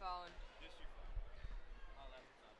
phone. Just your phone. Oh, that's fine.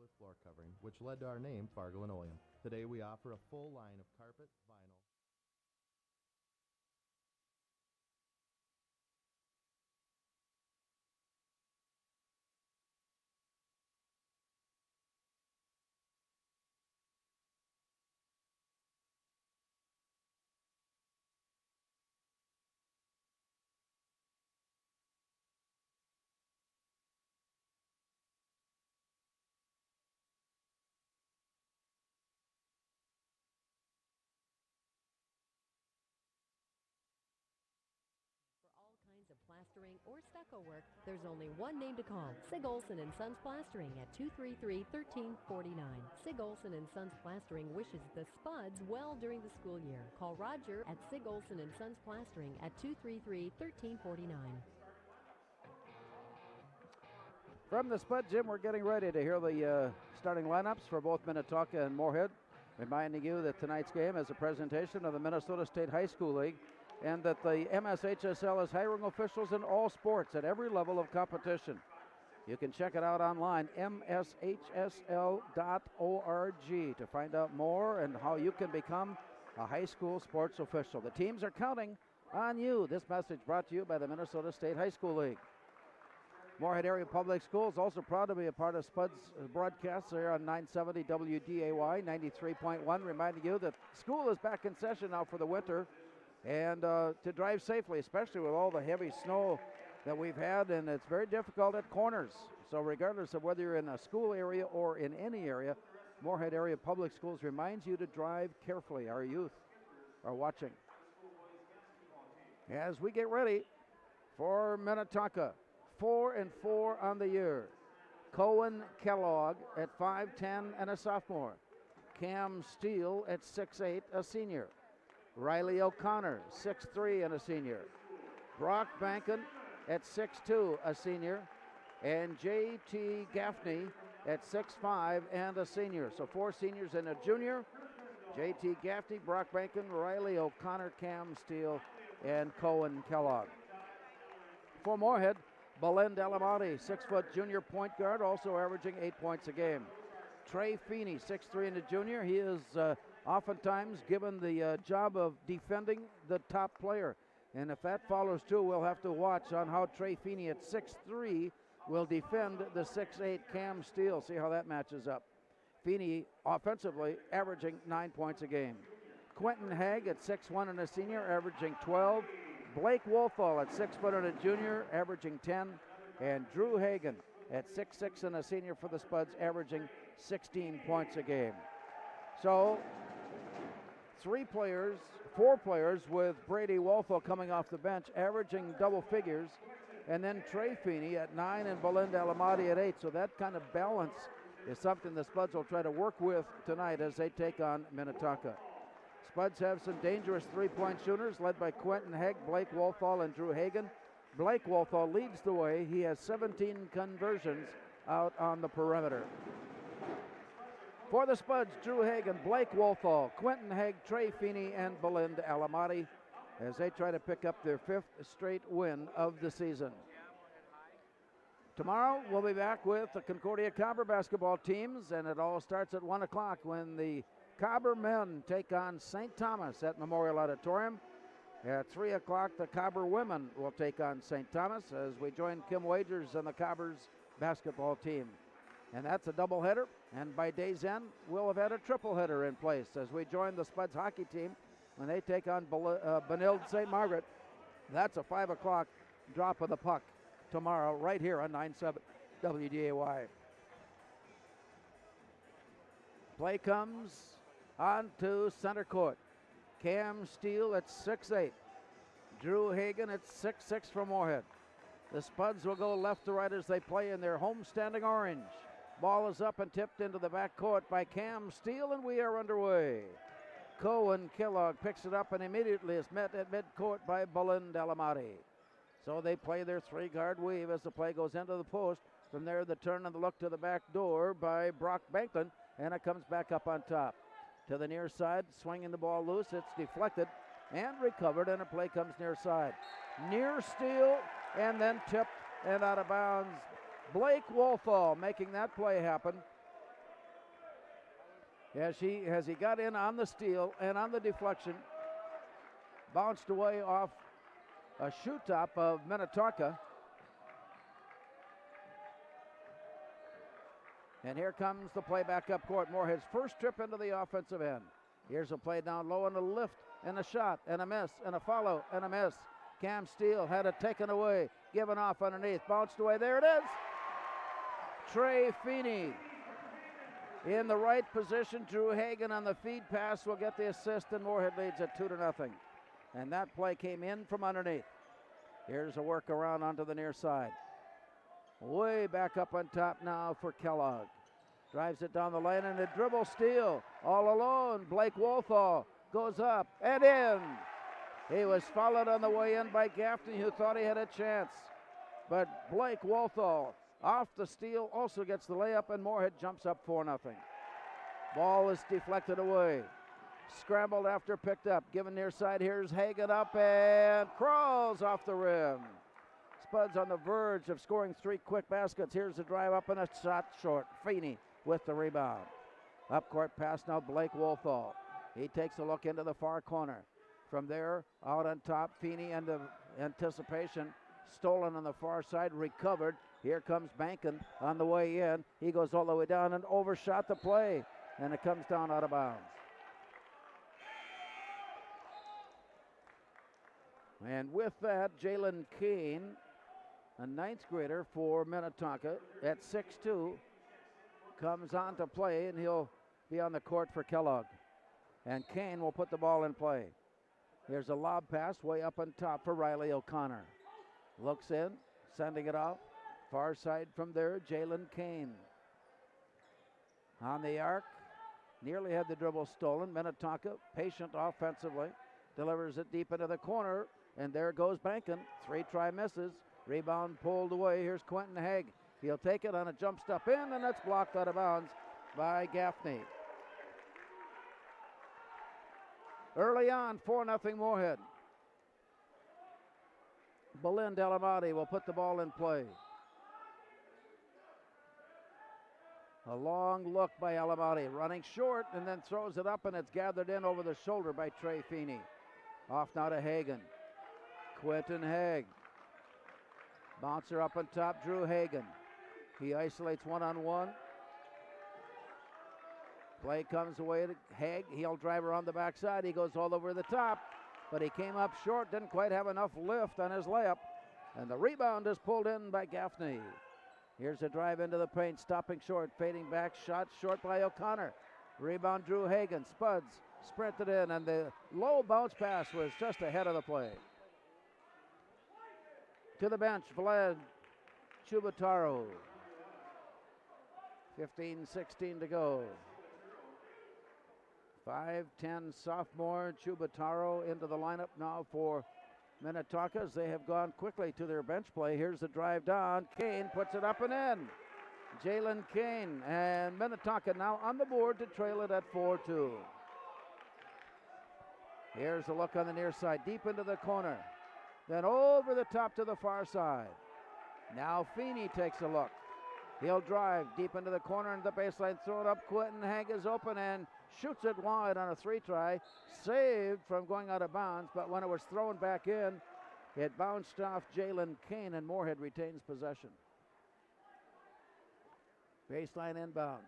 fiberless floor covering, which led to our name, Fargo Linoleum. Today we offer a full line of carpet, vinyl. All kinds of plastering or stucco work, there's only one name to call. Sig Olson & Sons Plastering at 233-1349. Sig Olson & Sons Plastering wishes the Spuds well during the school year. Call Roger at Sig Olson & Sons Plastering at 233-1349. From the Spud Gym, we're getting ready to hear the starting lineups for both Minnetonka and Moorhead. Reminding you that tonight's game is a presentation of the Minnesota State High School League, and that the MSHSL is hiring officials in all sports at every level of competition. You can check it out online, mshsl.org, to find out more and how you can become a high school sports official. The teams are counting on you. This message brought to you by the Minnesota State High School League. Moorhead Area Public Schools also proud to be a part of Spud's broadcasts here on 970 WDAY 93.1, reminding you that school is back in session now for the winter, and to drive safely, especially with all the heavy snow that we've had, and it's very difficult at corners. So regardless of whether you're in a school area or in any area, Moorhead Area Public Schools reminds you to drive carefully. Our youth are watching. As we get ready for Minnetonka, 4-4 on the year. Cohen Kellogg at 5'10" and a sophomore. Cam Steele at 6'8", a senior. Riley O'Connor, 6'3", and a senior. Brock Bankin at 6'2", a senior. And J.T. Gaffney at 6'5", and a senior. So 4 seniors and a junior. J.T. Gaffney, Brock Bankin, Riley O'Connor, Cam Steele, and Cohen Kellogg. For Moorhead, Belen Delamati, 6-foot junior point guard, also averaging 8 points a game. Trey Feeney, 6'3", and a junior. He is oftentimes given the job of defending the top player. And if that follows too, we'll have to watch on how Trey Feeney at 6'3" will defend the 6'8" Cam Steele. See how that matches up. Feeney offensively averaging 9 points a game. Quentin Haig at 6'1" and a senior, averaging 12. Blake Wolfall at 6 foot and a junior, averaging 10. And Drew Hagan at 6'6" and a senior for the Spuds, averaging 16 points a game. So 4 players with Brady Wolfall coming off the bench, averaging double figures. And then Trey Feeney at 9 and Belinda Alamati at 8. So that kind of balance is something the Spuds will try to work with tonight as they take on Minnetonka. Spuds have some dangerous three-point shooters led by Quentin Haig, Blake Wolfall, and Drew Hagan. Blake Wolfall leads the way. He has 17 conversions out on the perimeter. For the Spuds, Drew Hagan, Blake Wolfall, Quentin Haig, Trey Feeney, and Belinda Alamati as they try to pick up their 5th straight win of the season. Tomorrow, we'll be back with the Concordia Cobber basketball teams, and it all starts at 1 o'clock when the Cobber men take on St. Thomas at Memorial Auditorium. At 3 o'clock, the Cobber women will take on St. Thomas as we join Kim Wagers and the Cobbers basketball team. And that's a doubleheader, and by day's end, we'll have had a tripleheader in place as we join the Spuds hockey team when they take on Benilde St. Margaret. That's a 5 o'clock drop of the puck tomorrow right here on 970 WDAY. Play comes onto center court. Cam Steele at 6'8". Drew Hagan at 6'6" from Moorhead. The Spuds will go left to right as they play in their homestanding orange. Ball is up and tipped into the back court by Cam Steele, and we are underway. Cohen Kellogg picks it up and immediately is met at midcourt by Belinda Alamati. So they play their 3-guard weave as the play goes into the post. From there, the turn and the look to the back door by Brock Banklin, and it comes back up on top. To the near side, swinging the ball loose. It's deflected and recovered, and a play comes near side. Near steal, and then tipped and out of bounds. Blake Wolfall making that play happen. as he got in on the steal and on the deflection, bounced away off a shoe top of Minnetonka. And here comes the play back up court. Moorhead's first trip into the offensive end. Here's a play down low and a lift and a shot and a miss and a follow and a miss. Cam Steele had it taken away, given off underneath, bounced away. There it is. Trey Feeney in the right position. Drew Hagan on the feed pass will get the assist, and Moorhead leads at 2-0. And that play came in from underneath. Here's a work around onto the near side. Way back up on top now for Kellogg. Drives it down the lane and a dribble steal. All alone, Blake Wolthall goes up and in. He was followed on the way in by Gaffney, who thought he had a chance. But Blake Wolthall off the steal also gets the layup, and Moorhead jumps up 4-0. Ball is deflected away. Scrambled after picked up. Given near side. Here's Hagan up and crawls off the rim. Spuds on the verge of scoring 3 quick baskets. Here's the drive up and a shot short. Feeney with the rebound. Up court pass now, Blake Wolthall. He takes a look into the far corner. From there, out on top, Feeney and the anticipation. Stolen on the far side, recovered. Here comes Bankin on the way in. He goes all the way down and overshot the play. And it comes down out of bounds. And with that, Jalen Kane, a 9th grader for Minnetonka at 6'2", comes on to play, and he'll be on the court for Kellogg. And Kane will put the ball in play. Here's a lob pass way up on top for Riley O'Connor. Looks in, sending it off. Far side from there, Jalen Kane. On the arc, nearly had the dribble stolen. Minnetonka, patient offensively, delivers it deep into the corner, and there goes Bankin. 3-try misses. Rebound pulled away. Here's Quentin Haig. He'll take it on a jump stop in, and that's blocked out of bounds by Gaffney. Early on, 4-0 Moorhead. Belind Elamati will put the ball in play. A long look by Elamati, running short and then throws it up, and it's gathered in over the shoulder by Trey Feeney. Off now to Hagan. Quentin Haig. Bouncer up on top, Drew Hagan. He isolates one-on-one. Play comes away to Haig. He'll drive around the backside. He goes all over the top, but he came up short, didn't quite have enough lift on his layup. And the rebound is pulled in by Gaffney. Here's a drive into the paint, stopping short, fading back, shot short by O'Connor. Rebound, Drew Hagan. Spuds sprinted in, and the low bounce pass was just ahead of the play. To the bench, Vlad Chubataro. 15-16 to go. 5'10" sophomore Chubataro into the lineup now for Minnetonka as they have gone quickly to their bench play. Here's the drive down. Kane puts it up and in. Jalen Kane, and Minnetonka now on the board to trail it at 4-2. Here's a look on the near side, deep into the corner. Then over the top to the far side. Now Feeney takes a look. He'll drive deep into the corner and the baseline, throw it up. Quentin Haig is open and shoots it wide on a 3-try. Saved from going out of bounds, but when it was thrown back in, it bounced off Jalen Kane, and Moorhead retains possession. Baseline inbounds.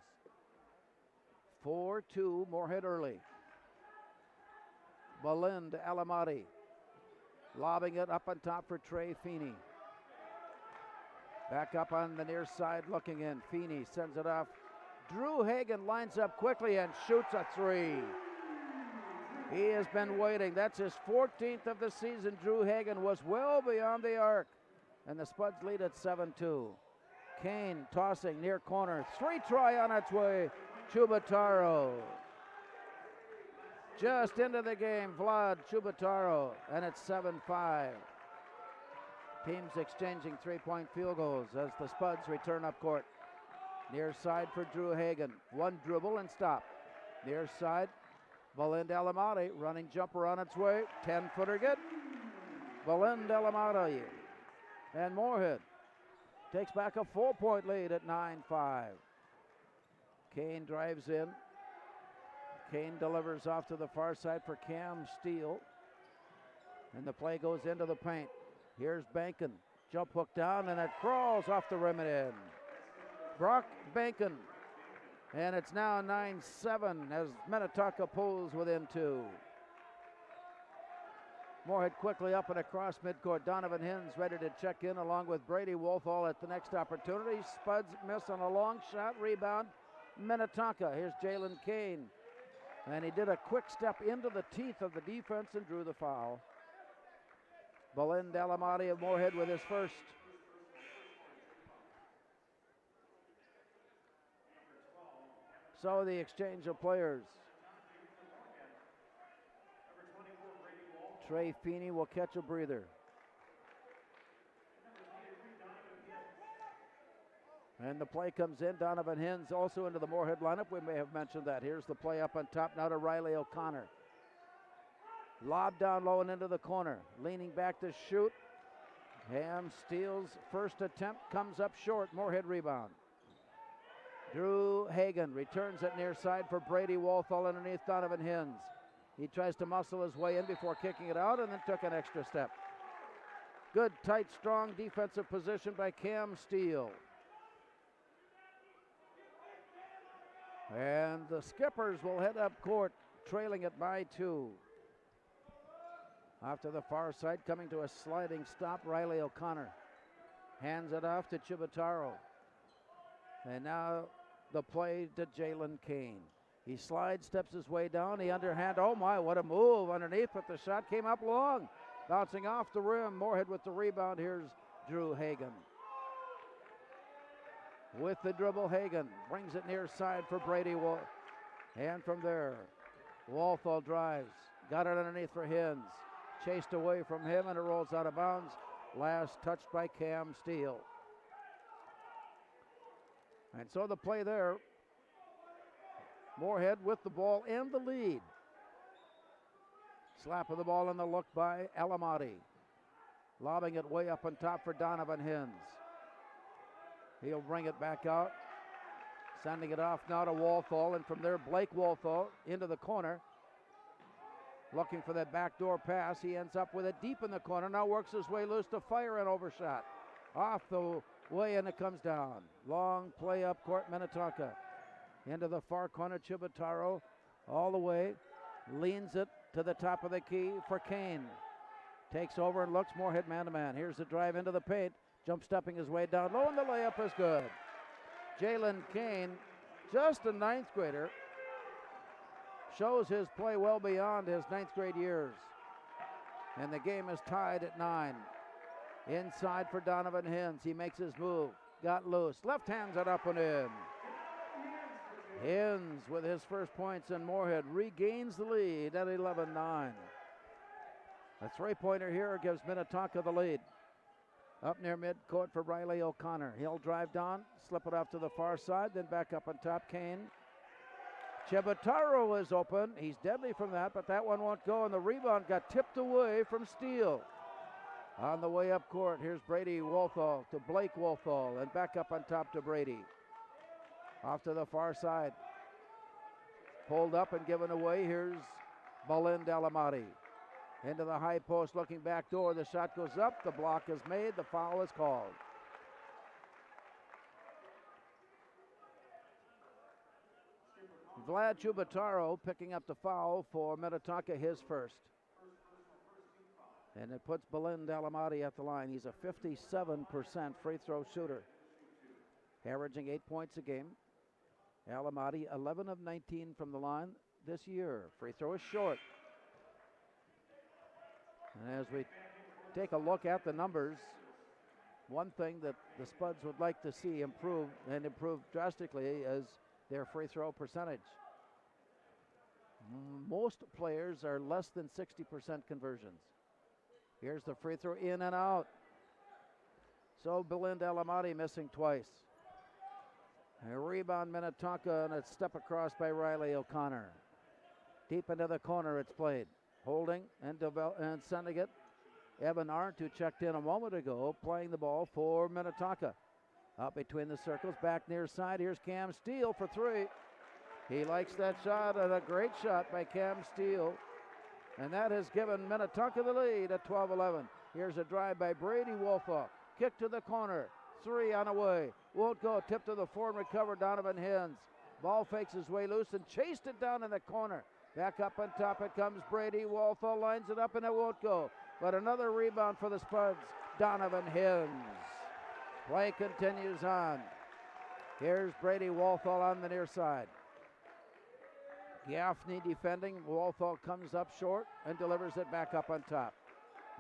4-2, Moorhead early. Belind Alamati lobbing it up on top for Trey Feeney. Back up on the near side looking in. Feeney sends it off. Drew Hagan lines up quickly and shoots a 3. He has been waiting. That's his 14th of the season. Drew Hagan was well beyond the arc. And the Spuds lead at 7-2. Kane tossing near corner. 3-try on its way. Chubataro. Just into the game, Vlad Chubataro. And it's 7-5. Teams exchanging 3-point field goals as the Spuds return up court. Near side for Drew Hagan. One dribble and stop. Near side, Belind Alamati running jumper on its way. 10-footer good. Belind Alamati. And Moorhead takes back a 4-point lead at 9-5. Kane drives in. Kane delivers off to the far side for Cam Steele. And the play goes into the paint. Here's Bankin. Jump hook down, and it crawls off the rim and in. Brock Bankin. And it's now 9-7 as Minnetonka pulls within 2. Moorhead quickly up and across midcourt. Donovan Hins ready to check in along with Brady Wolfall at the next opportunity. Spuds miss on a long shot. Rebound, Minnetonka. Here's Jalen Kane. And he did a quick step into the teeth of the defense and drew the foul. Belen Dalamati of Moorhead with his first. So the exchange of players. Trey Feeney will catch a breather. And the play comes in. Donovan Hins also into the Moorhead lineup. We may have mentioned that. Here's the play up on top now to Riley O'Connor. Lob down low and into the corner. Leaning back to shoot. Ham Steele's first attempt comes up short. Moorhead rebound. Drew Hagan returns it near side for Brady Wolfall underneath Donovan Hins. He tries to muscle his way in before kicking it out and then took an extra step. Good, tight, strong defensive position by Cam Steele. And the Skippers will head up court, trailing it by 2. Off to the far side, coming to a sliding stop, Riley O'Connor. Hands it off to Chibataro. And now the play to Jalen Kane. He slides, steps his way down. The underhand, oh my, what a move underneath, but the shot came up long. Bouncing off the rim, Moorhead with the rebound. Here's Drew Hagan. With the dribble, Hagan brings it near side for Brady. And from there, Wolfall drives. Got it underneath for Hins. Chased away from him, and it rolls out of bounds. Last touched by Cam Steele. And so the play there, Moorhead with the ball and the lead. Slap of the ball and the look by Alamati. Lobbing it way up on top for Donovan Hins. He'll bring it back out. Sending it off now to Wolfall, and from there Blake Wolfall into the corner. Looking for that backdoor pass. He ends up with it deep in the corner. Now works his way loose to fire an overshot. Off the way, and it comes down. Long play up court, Minnetonka. Into the far corner, Chibataro all the way. Leans it to the top of the key for Kane. Takes over and looks. Moorhead man-to-man. Here's the drive into the paint. Jump stepping his way down low, and the layup is good. Jalen Kane, just a ninth grader, shows his play well beyond his ninth grade years. And the game is tied at 9. Inside for Donovan Hins. He makes his move. Got loose. Left hands it up and in. Hins with his first points, and Moorhead regains the lead at 11-9. A three-pointer here gives Minnetonka the lead. Up near midcourt for Riley O'Connor. He'll drive down, slip it off to the far side, then back up on top. Kane. Chibataro is open. He's deadly from that, but that one won't go, and the rebound got tipped away from Steele. On the way up court, here's Brady Wolfall to Blake Wolfall, and back up on top to Brady. Off to the far side. Pulled up and given away. Here's Belen Dalamati. Into the high post, looking back door. The shot goes up. The block is made. The foul is called. Vlad Chibataro picking up the foul for Minnetonka, his first. And it puts Belen Dalamati at the line. He's a 57% free throw shooter, averaging 8 points a game. Dalamati, 11 of 19 from the line this year. Free throw is short. And as we take a look at the numbers, one thing that the Spuds would like to see improve, and improve drastically, is their free throw percentage. Most players are less than 60% conversions. Here's the free throw, in and out. So Belen Dalamati missing twice. A rebound Minnetonka, and a step across by Riley O'Connor. Deep into the corner it's played. Holding and sending it. Evan Arndt, who checked in a moment ago, playing the ball for Minnetonka. Up between the circles, back near side. Here's Cam Steele for three. He likes that shot, and a great shot by Cam Steele. And that has given Minnetonka the lead at 12-11. Here's a drive by Brady Wolfa. Kick to the corner. 3 on the way. Won't go. Tip to the floor and recover Donovan Hins. Ball fakes his way loose and chased it down in the corner. Back up on top it comes Brady Wolfa. Lines it up and it won't go. But another rebound for the Spuds. Donovan Hins. Play continues on. Here's Brady Wolfa on the near side. Gaffney defending. Wolfa comes up short and delivers it back up on top.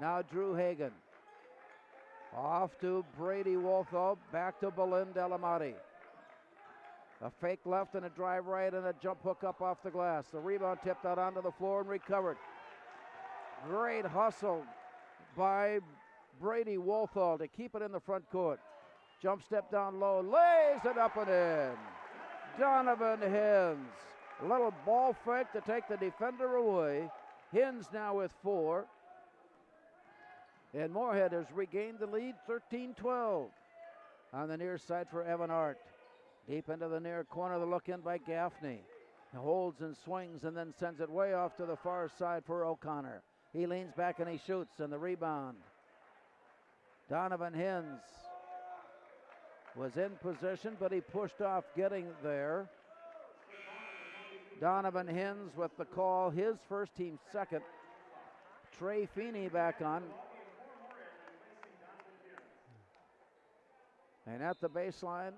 Now Drew Hagan. Off to Brady Wolfa. Back to Belin Delamati. A fake left and a drive right and a jump hook up off the glass. The rebound tipped out onto the floor and recovered. Great hustle by Brady Wolfa to keep it in the front court. Jump step down low. Lays it up and in. Donovan Hins. A little ball fake to take the defender away. Hins now with 4. And Moorhead has regained the lead, 13-12. On the near side for Evan Art. Deep into the near corner, the look in by Gaffney. He holds and swings and then sends it way off to the far side for O'Connor. He leans back and he shoots, and the rebound. Donovan Hins was in position, but he pushed off getting there. Donovan Hins with the call, his first, team second. Trey Feeney back on. And at the baseline,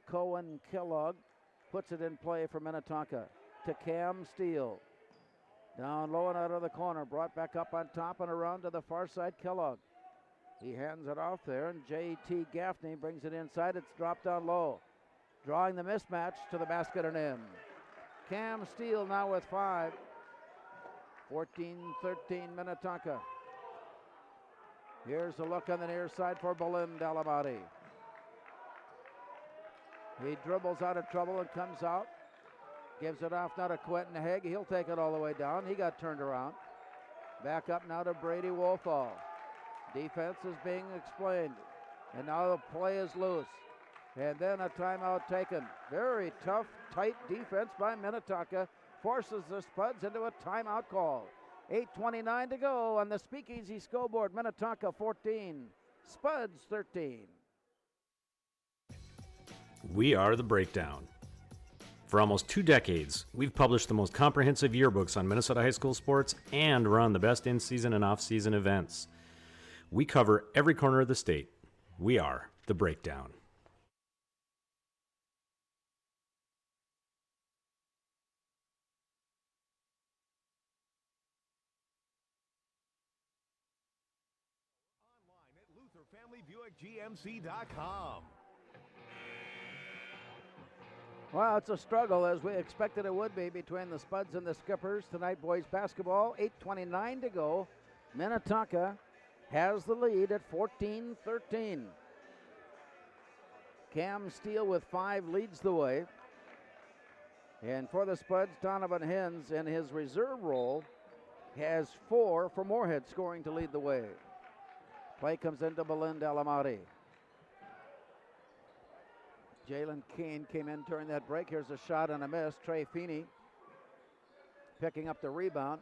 Cohen Kellogg puts it in play for Minnetonka to Cam Steele. Down low and out of the corner, brought back up on top and around to the far side, Kellogg. He hands it off there, and J.T. Gaffney brings it inside. It's dropped down low. Drawing the mismatch to the basket and in. Cam Steele now with 5. 14-13 Minnetonka. Here's a look on the near side for Belin Delamati. He dribbles out of trouble and comes out. Gives it off now to Quentin Haig. He'll take it all the way down. He got turned around. Back up now to Brady Wolfall. Defense is being explained. And now the play is loose. And then a timeout taken. Very tough, tight defense by Minnetonka. Forces the Spuds into a timeout call. 8:29 to go on the Speakeasy scoreboard. Minnetonka 14, Spuds 13. We are The Breakdown. For almost 2 decades, we've published the most comprehensive yearbooks on Minnesota high school sports and run the best in-season and off-season events. We cover every corner of the state. We are The Breakdown. LutherFamilyBuickGMC.com. Well, it's a struggle, as we expected it would be, between the Spuds and the Skippers tonight. Boys basketball, 8:29 to go. Minnetonka has the lead at 14-13. Cam Steele with 5 leads the way. And for the Spuds, Donovan Hins in his reserve role has 4 for Moorhead, scoring to lead the way. Play comes into Belin Delamati. Jalen Kane came in during that break. Here's a shot and a miss. Trey Feeney picking up the rebound.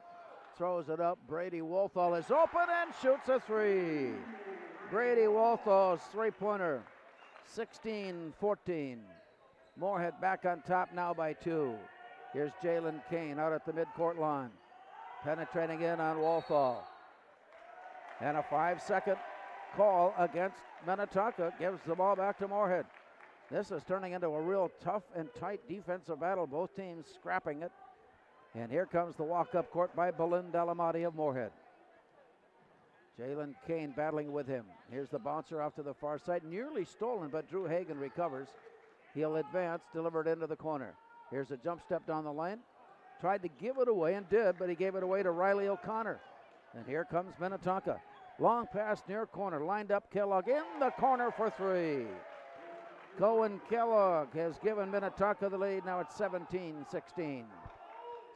Throws it up. Brady Wolfall is open and shoots a 3. Brady Wolfall's three-pointer. 16-14. Moorhead back on top now by 2. Here's Jalen Kane out at the midcourt line. Penetrating in on Wolfall. And a 5-second call against Minnetonka gives the ball back to Moorhead. This is turning into a real tough and tight defensive battle. Both teams scrapping it. And here comes the walk-up court by Belin Delamati of Moorhead. Jalen Kane battling with him. Here's the bouncer off to the far side. Nearly stolen, but Drew Hagan recovers. He'll advance, delivered into the corner. Here's a jump step down the lane. Tried to give it away and did, but he gave it away to Riley O'Connor. And here comes Minnetonka. Long pass near corner. Lined up Kellogg in the corner for 3. Cohen Kellogg has given Minnetonka the lead. Now it's 17-16.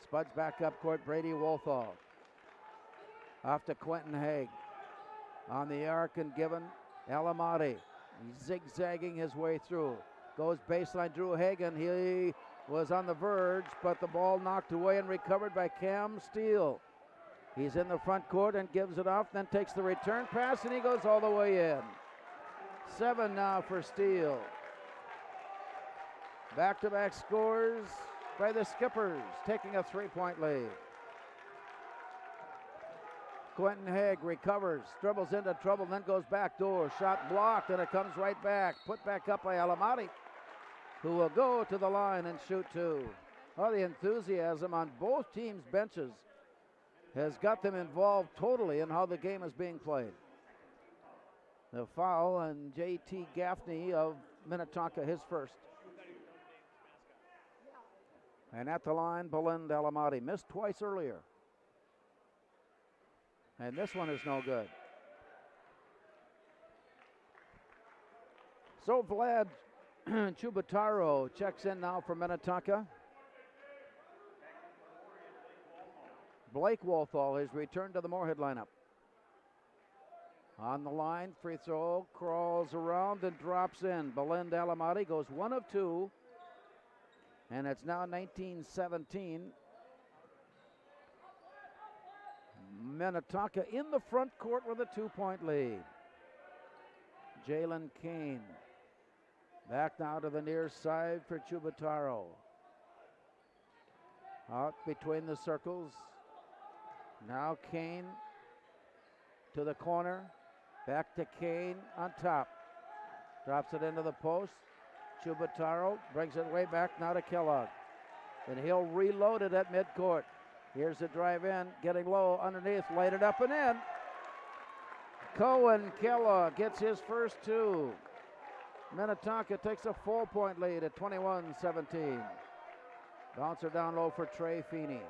Spuds back up court. Brady Wolfall. Off to Quentin Haig. On the arc and given Delamati. He's zigzagging his way through. Goes baseline. Drew Hagan. He was on the verge, but the ball knocked away and recovered by Cam Steele. He's in the front court and gives it off, then takes the return pass, and he goes all the way in. 7 now for Steele. Back-to-back scores by the Skippers, taking a 3-point lead. Quentin Haig recovers, dribbles into trouble, then goes back door. Shot blocked, and it comes right back. Put back up by Alamati, who will go to the line and shoot 2. Well, the enthusiasm on both teams' benches has got them involved totally in how the game is being played. The foul on J.T. Gaffney of Minnetonka, his first. And at the line, Belinda Alamati missed twice earlier. And this one is no good. So Vlad Chubataro checks in now for Minnetonka. Blake Wolthall has returned to the Moorhead lineup. On the line, free throw, crawls around and drops in. Belinda Alamati goes 1 of 2. And it's now 19-17. Minnetonka in the front court with a 2-point lead. Jalen Kane back now to the near side for Chubataro. Out between the circles. Now Kane to the corner. Back to Kane on top. Drops it into the post. Chubataro brings it way back now to Kellogg. And he'll reload it at midcourt. Here's the drive in, getting low underneath, laid it up and in. Cohen Kellogg gets his first 2. Minnetonka takes a 4-point lead at 21-17. Bouncer down low for Trey Feeney.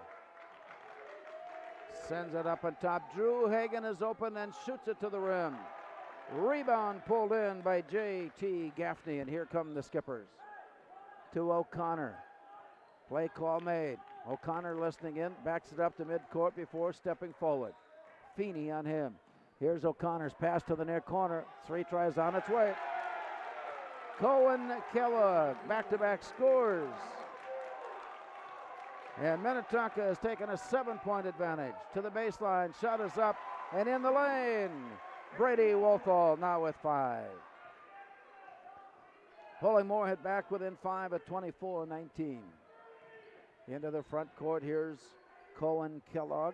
Sends it up on top. Drew Hagan is open and shoots it to the rim. Rebound pulled in by J.T. Gaffney, and here come the Skippers. To O'Connor. Play call made. O'Connor listening in, backs it up to midcourt before stepping forward. Feeney on him. Here's O'Connor's pass to the near corner. 3 tries on its way. Cohen Kellogg, back-to-back scores. And Minnetonka has taken a 7-point advantage. To the baseline, shot is up and in the lane. Brady Wolthall now with 5. Pulling Moorhead back within 5 at 24-19. Into the front court, here's Cohen Kellogg.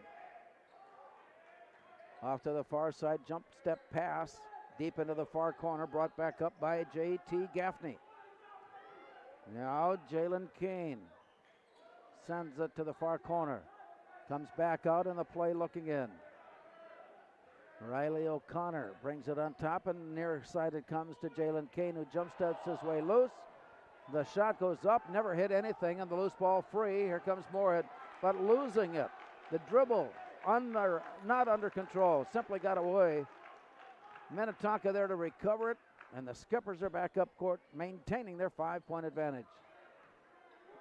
Off to the far side, jump step pass. Deep into the far corner, brought back up by J.T. Gaffney. Now Jalen Kane sends it to the far corner. Comes back out in the play looking in. Riley O'Connor brings it on top, and near side it comes to Jalen Kane, who jump steps his way loose. The shot goes up, never hit anything, and the loose ball free. Here comes Moorhead, but losing it. The dribble not under control, simply got away. Minnetonka there to recover it, and the Skippers are back up court, maintaining their 5-point advantage.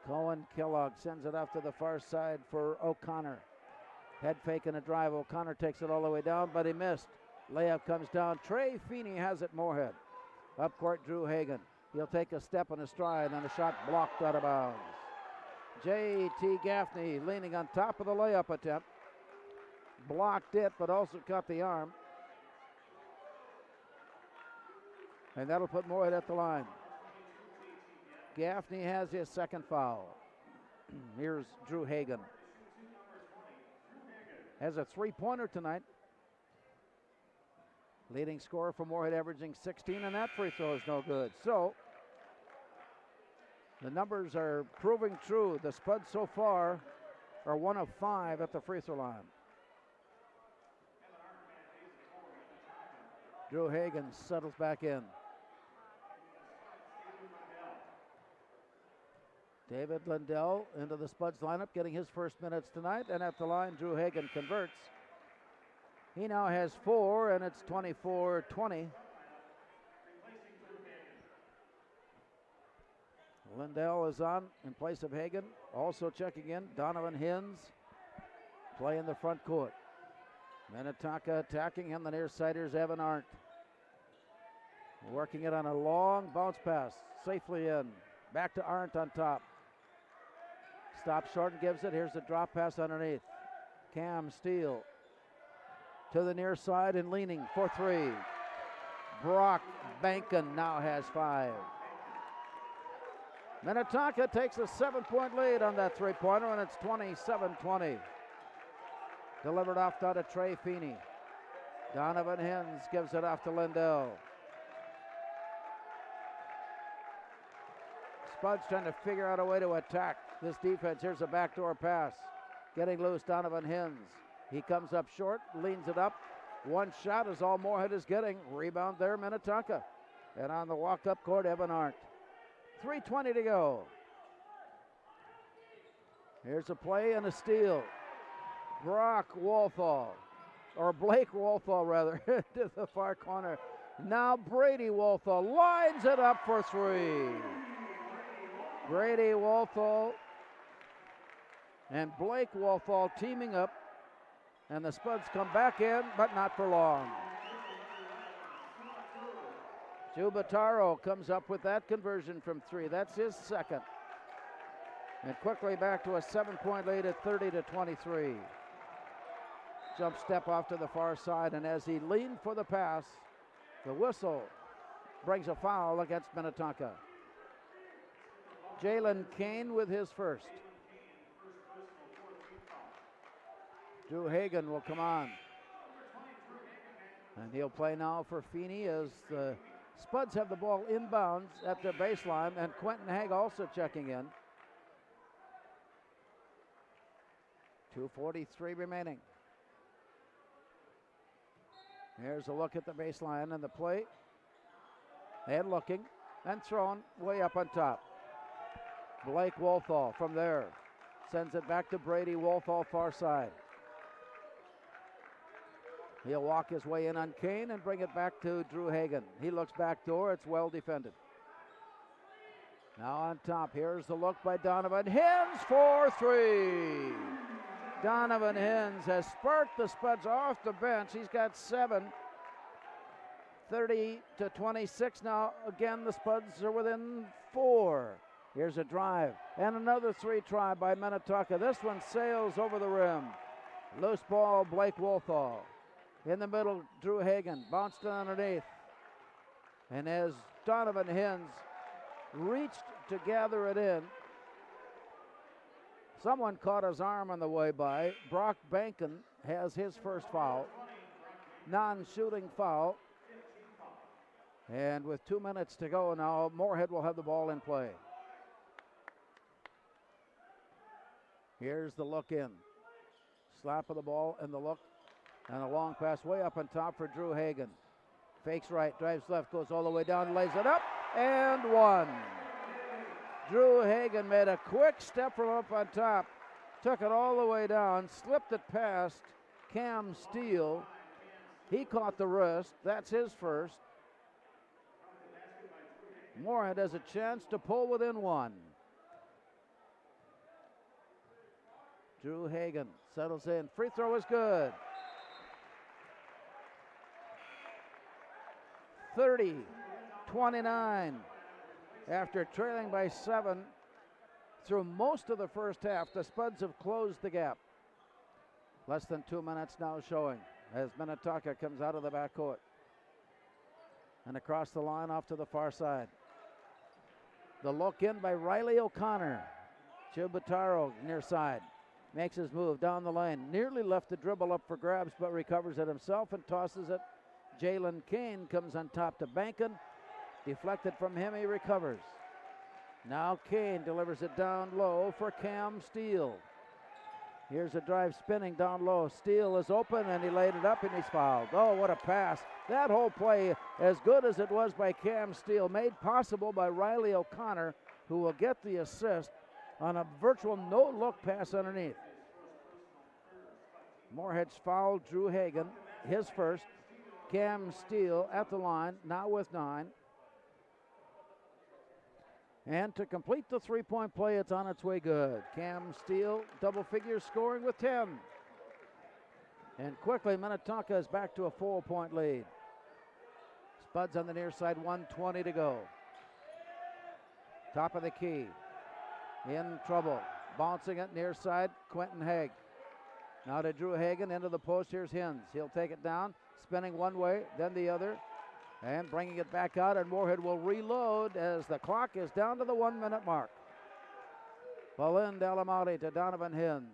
Cohen Kellogg sends it off to the far side for O'Connor. Head fake and a drive. O'Connor takes it all the way down, but he missed. Layup comes down. Trey Feeney has it, Moorhead. Up court, Drew Hagan. He'll take a step and a stride, and a shot blocked out of bounds. J.T. Gaffney leaning on top of the layup attempt. Blocked it, but also caught the arm. And that'll put Moorhead at the line. Gaffney has his second foul. Here's Drew Hagan. Has a 3-pointer tonight. Leading scorer for Moorhead, averaging 16, and that free throw is no good. So the numbers are proving true. The Spuds so far are 1 of 5 at the free throw line. Drew Hagan settles back in. David Lindell into the Spuds lineup, getting his first minutes tonight. And at the line, Drew Hagan converts. He now has 4, and it's 24-20. Lindell is on in place of Hagan. Also checking in, Donovan Hins. Play in the front court. Minnetonka attacking him. The near siders, Evan Arndt. Working it on a long bounce pass. Safely in. Back to Arndt on top. Stops short and gives it. Here's the drop pass underneath. Cam Steele to the near side and leaning for three. Brock Bankin now has 5. Minnetonka takes a 7-point lead on that three-pointer, and it's 27-20. Delivered off down to Trey Feeney. Donovan Hins gives it off to Lindell. Spuds trying to figure out a way to attack this defense. Here's a backdoor pass. Getting loose, Donovan Hins. He comes up short, leans it up. One shot is all Moorhead is getting. Rebound there, Minnetonka. And on the walk-up court, Evan Arndt. 3:20 to go. Here's a play and a steal. Brock Wolfall, or Blake Wolfall rather, to the far corner. Now Brady Wolfall lines it up for 3. Brady Wolfall and Blake Wolfall teaming up, and the Spuds come back in, but not for long. Jubataro comes up with that conversion from 3. That's his second. And quickly back to a 7-point lead at 30-23. Jump step off to the far side, and as he leaned for the pass, the whistle brings a foul against Minnetonka. Jalen Kane with his first. Drew Hagan will come on. And he'll play now for Feeney as the Spuds have the ball inbounds at their baseline, and Quentin Haig also checking in. 2:43 remaining. Here's a look at the baseline and the play. And looking and thrown way up on top. Blake Wolfall from there sends it back to Brady Wolfall, far side. He'll walk his way in on Kane and bring it back to Drew Hagan. He looks back door. It's well defended. Now on top, here's the look by Donovan Hins for 3. Donovan Hins has sparked the Spuds off the bench. He's got 7. 30-26 now. Again, the Spuds are within 4. Here's a drive and another 3 try by Minnetonka. This one sails over the rim. Loose ball, Blake Wolfall. In the middle, Drew Hagan bounced underneath. And as Donovan Hins reached to gather it in, someone caught his arm on the way by. Brock Bankin has his first foul. Non-shooting foul. And with 2 minutes to go now, Moorhead will have the ball in play. Here's the look in. Slap of the ball and the look. And a long pass way up on top for Drew Hagan. Fakes right, drives left, goes all the way down, lays it up, and 1. Drew Hagan made a quick step from up on top, took it all the way down, slipped it past Cam Steele. He caught the wrist. That's his first. Moorhead has a chance to pull within 1. Drew Hagan settles in. Free throw is good. 30-29. After trailing by 7 through most of the first half, the Spuds have closed the gap. Less than 2 minutes now showing as Minnetonka comes out of the backcourt. And across the line off to the far side. The look in by Riley O'Connor. Chubataro near side. Makes his move down the lane. Nearly left the dribble up for grabs, but recovers it himself and tosses it. Jalen Kane comes on top to Bankin. Deflected from him, he recovers. Now Kane delivers it down low for Cam Steele. Here's a drive spinning down low. Steele is open and he laid it up and he's fouled. Oh, what a pass. That whole play, as good as it was by Cam Steele, made possible by Riley O'Connor, who will get the assist on a virtual no-look pass underneath. Moorhead's fouled Drew Hagan, his first. Cam Steele at the line, now with 9. And to complete the three-point play, it's on its way good. Cam Steele, double figures, scoring with 10. And quickly, Minnetonka is back to a 4-point lead. Spuds on the near side, 1:20 to go. Top of the key. In trouble. Bouncing it near side, Quentin Haig. Now to Drew Hagen into the post. Here's Hins. He'll take it down, spinning one way, then the other, and bringing it back out. And Moorhead will reload as the clock is down to the 1 minute mark. Balin Delamati to Donovan Hins.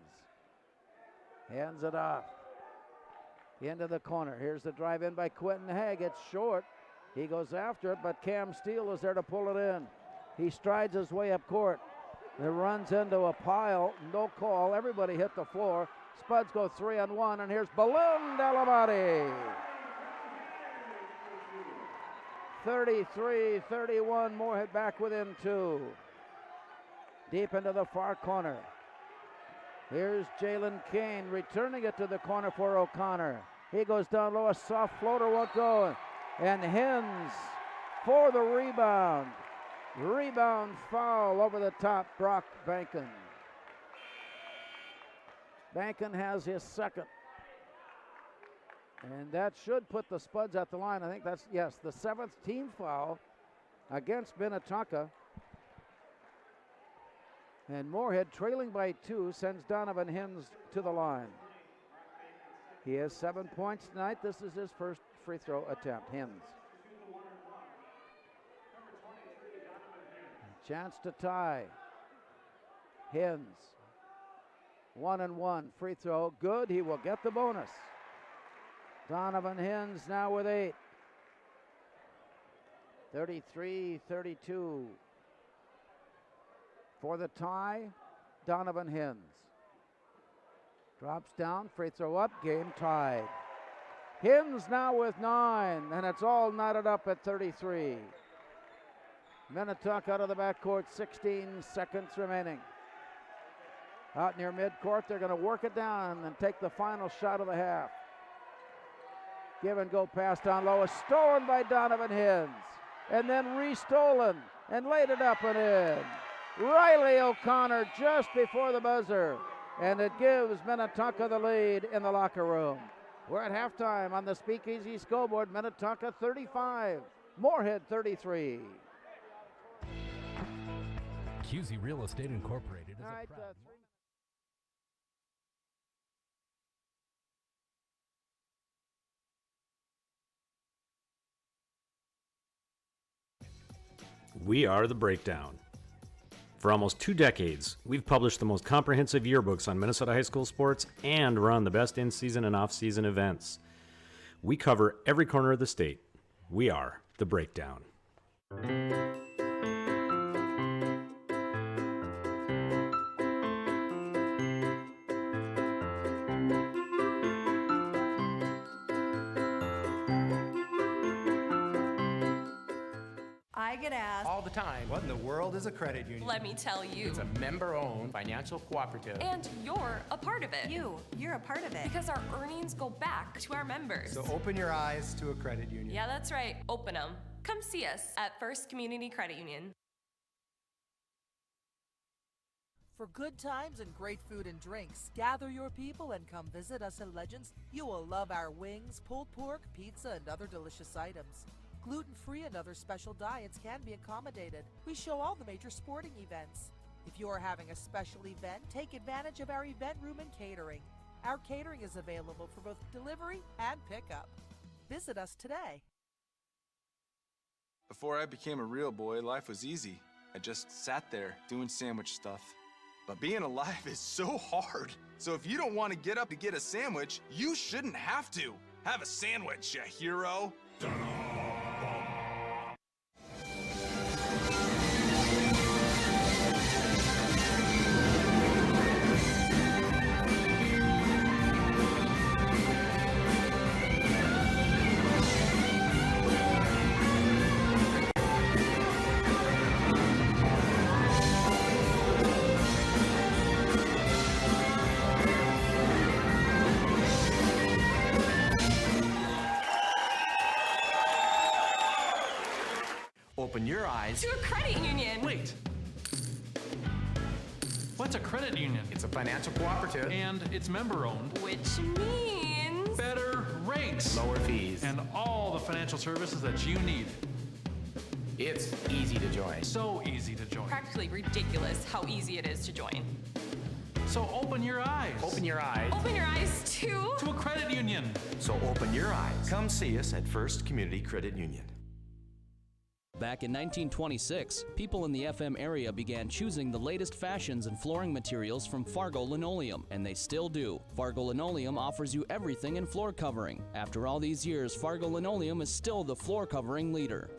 Hands it off into the corner. Here's the drive in by Quentin Haig. It's short. He goes after it, but Cam Steele is there to pull it in. He strides his way up court. It runs into a pile. No call. Everybody hit the floor. Spuds go 3-on-1, and here's Balin Delamati. 33-31. Moorhead back within 2. Deep into the far corner. Here's Jalen Kane returning it to the corner for O'Connor. He goes down low. A soft floater won't go. And Hins for the rebound. Rebound foul over the top, Brock Bankin. Bankin has his second. And that should put the Spuds at the line. I think that's, yes, the 7th team foul against Minnetonka. And Moorhead, trailing by 2, sends Donovan Hins to the line. He has 7 points tonight. This is his first free throw attempt. Hins. Chance to tie. Hins. 1-and-1. Free throw. Good. He will get the bonus. Donovan Hins now with 8. 33-32. For the tie, Donovan Hins. Drops down. Free throw up. Game tied. Hins now with 9. And it's all knotted up at 33. Minnetonka out of the backcourt, 16 seconds remaining. Out near midcourt, they're going to work it down and take the final shot of the half. Give and go pass down low, is stolen by Donovan Hins, and then restolen and laid it up and in. Riley O'Connor just before the buzzer, and it gives Minnetonka the lead in the locker room. We're at halftime on the Speakeasy scoreboard. Minnetonka 35, Moorhead 33. QZ Real Estate Incorporated is a proud... We are The Breakdown. For almost 2 decades, we've published the most comprehensive yearbooks on Minnesota high school sports and run the best in-season and off-season events. We cover every corner of the state. We are The Breakdown. I get asked all the time, what in the world is a credit union? Let me tell you. It's a member-owned financial cooperative. And you're a part of it. You're a part of it. Because our earnings go back to our members. So open your eyes to a credit union. Yeah, that's right. Open them. Come see us at First Community Credit Union. For good times and great food and drinks, gather your people and come visit us at Legends. You will love our wings, pulled pork, pizza, and other delicious items. Gluten-free and other special diets can be accommodated. We show all the major sporting events. If you are having a special event, take advantage of our event room and catering. Our catering is available for both delivery and pickup. Visit us today. Before I became a real boy, life was easy. I just sat there doing sandwich stuff. But being alive is so hard. So if you don't want to get up to get a sandwich, you shouldn't have to. Have a sandwich, you hero. Open your eyes To a credit union. Wait. What's a credit union? It's a financial cooperative. And it's member-owned. Which means... Better rates. Lower fees. And all the financial services that you need. It's easy to join. So easy to join. Practically ridiculous how easy it is to join. So open your eyes. Open your eyes. Open your eyes to a credit union. So open your eyes. Come see us at First Community Credit Union. Back in 1926, people in the FM area began choosing the latest fashions and flooring materials from Fargo Linoleum, and they still do. Fargo Linoleum offers you everything in floor covering. After all these years, Fargo Linoleum is still the floor covering leader.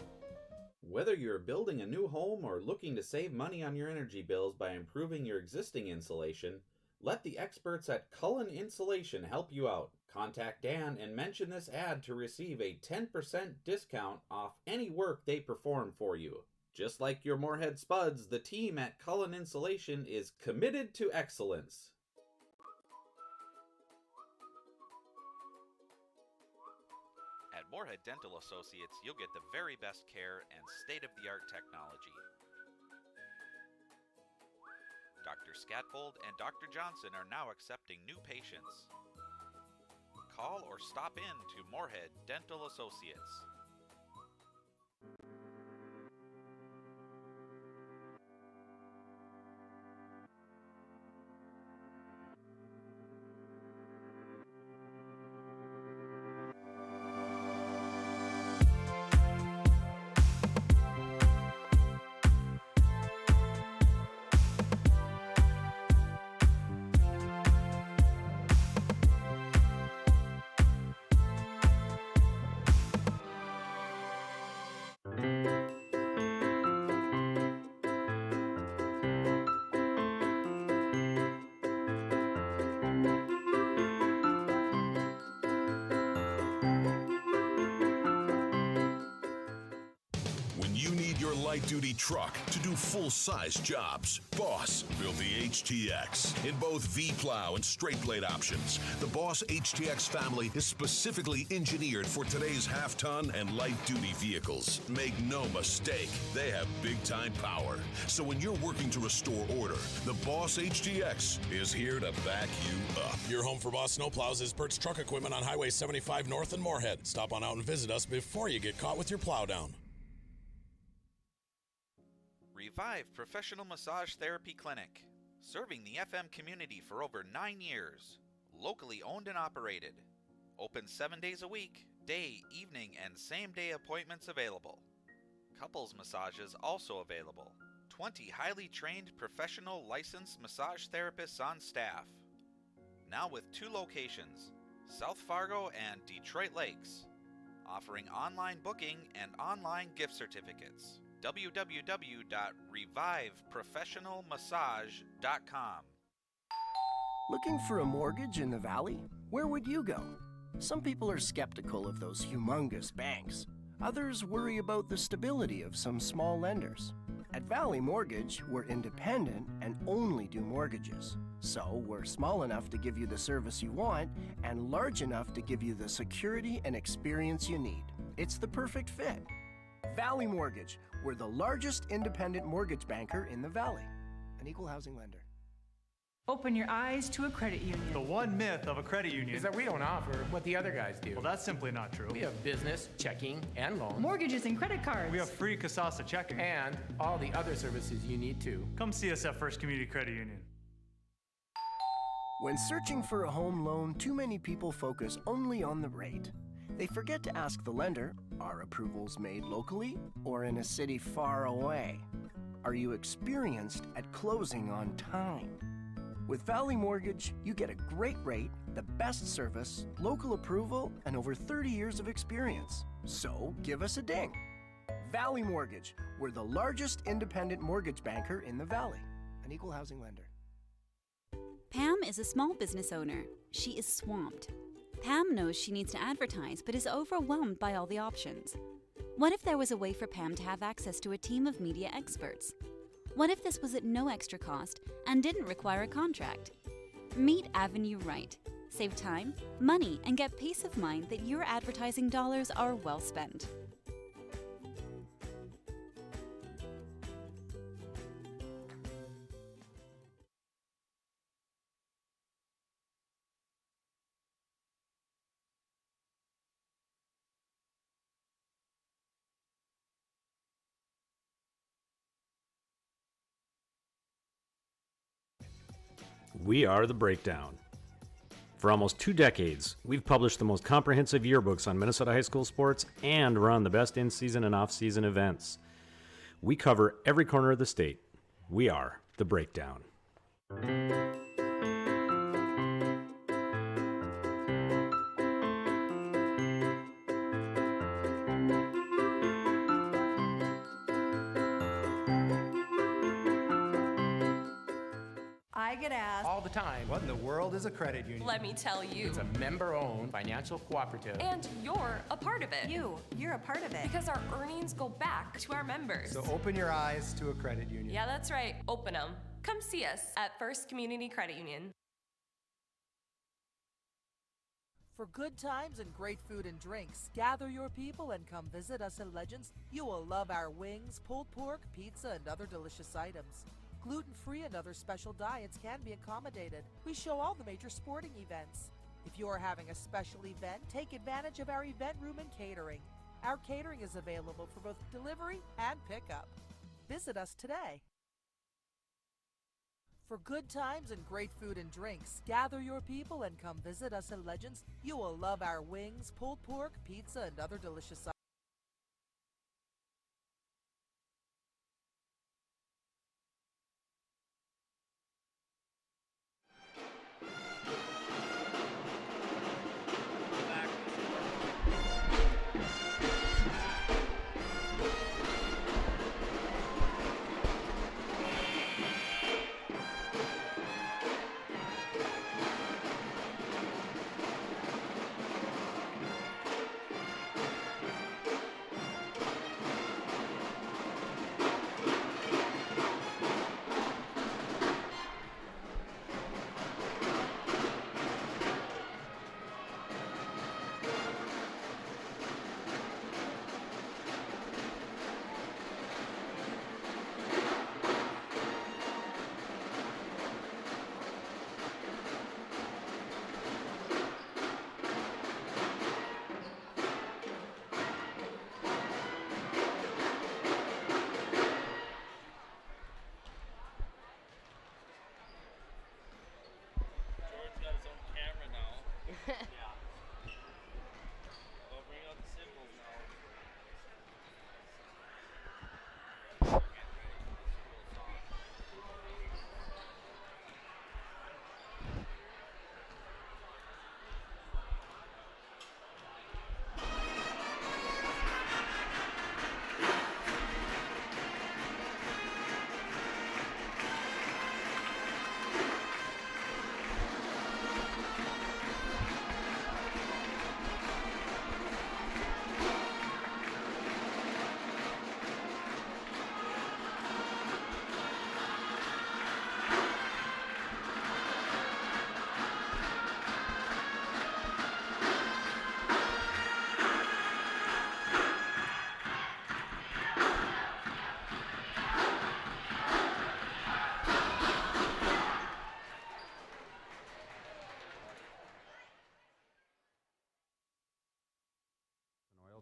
Whether you're building a new home or looking to save money on your energy bills by improving your existing insulation, let the experts at Cullen Insulation help you out. Contact Dan and mention this ad to receive a 10% discount off any work they perform for you. Just like your Moorhead Spuds, the team at Cullen Insulation is committed to excellence. At Moorhead Dental Associates, you'll get the very best care and state-of-the-art technology. Dr. Scatfold and Dr. Johnson are now accepting new patients. Call or stop in to Moorhead Dental Associates. light-duty truck to do full-size jobs. Boss built the HTX in both V-plow and straight blade options. The Boss HTX family is specifically engineered for today's half-ton and light-duty vehicles. Make no mistake, they have big-time power. So when you're working to restore order, the Boss HTX is here to back you up. Your home for Boss snowplows is Bert's Truck Equipment on Highway 75 North in Moorhead. Stop on out and visit us before you get caught with your plow down. Revive Professional Massage Therapy Clinic, serving the FM community for over 9 years. Locally owned and operated. Open 7 days a week, day, evening, and same-day appointments available. Couples massages also available. 20 highly trained professional licensed massage therapists on staff. Now with 2 locations, South Fargo and Detroit Lakes, offering online booking and online gift certificates. www.reviveprofessionalmassage.com. Looking for a mortgage in the Valley? Where would you go? Some people are skeptical of those humongous banks. Others worry about the stability of some small lenders. At Valley Mortgage, we're independent and only do mortgages. So we're small enough to give you the service you want and large enough to give you the security and experience you need. It's the perfect fit. Valley Mortgage, we're the largest independent mortgage banker in the Valley. An equal housing lender. Open your eyes to a credit union. The one myth of a credit union is that we don't offer what the other guys do. Well, that's simply not true. We have business, checking, and loans. Mortgages and credit cards. We have free Kasasa checking. And all the other services you need too. Come see us at First Community Credit Union. When searching for a home loan, too many people focus only on the rate. They forget to ask the lender, are approvals made locally or in a city far away? Are you experienced at closing on time? With Valley Mortgage, you get a great rate, the best service, local approval, and over 30 years of experience. So give us a ding. Valley Mortgage, we're the largest independent mortgage banker in the Valley. An equal housing lender. Pam is a small business owner. She is swamped. Pam knows she needs to advertise, but is overwhelmed by all the options. What if there was a way for Pam to have access to a team of media experts? What if this was at no extra cost and didn't require a contract? Meet Avenue Right. Save time, money, and get peace of mind that your advertising dollars are well spent. We are The Breakdown. For almost 2 decades, we've published the most comprehensive yearbooks on Minnesota high school sports and run the best in-season and off-season events. We cover every corner of the state. We are The Breakdown. I get asked all the time, what in the world is a credit union? Let me tell you. It's a member-owned financial cooperative. And you're a part of it. You're a part of it. Because our earnings go back to our members. So open your eyes to a credit union. Yeah, that's right. Open them. Come see us at First Community Credit Union. For good times and great food and drinks, gather your people and come visit us at Legends. You will love our wings, pulled pork, pizza, and other delicious items. Gluten-free and other special diets can be accommodated. We show all the major sporting events. If you are having a special event, take advantage of our event room and catering. Our catering is available for both delivery and pickup. Visit us today. For good times and great food and drinks, gather your people and come visit us at Legends. You will love our wings, pulled pork, pizza, and other delicious items.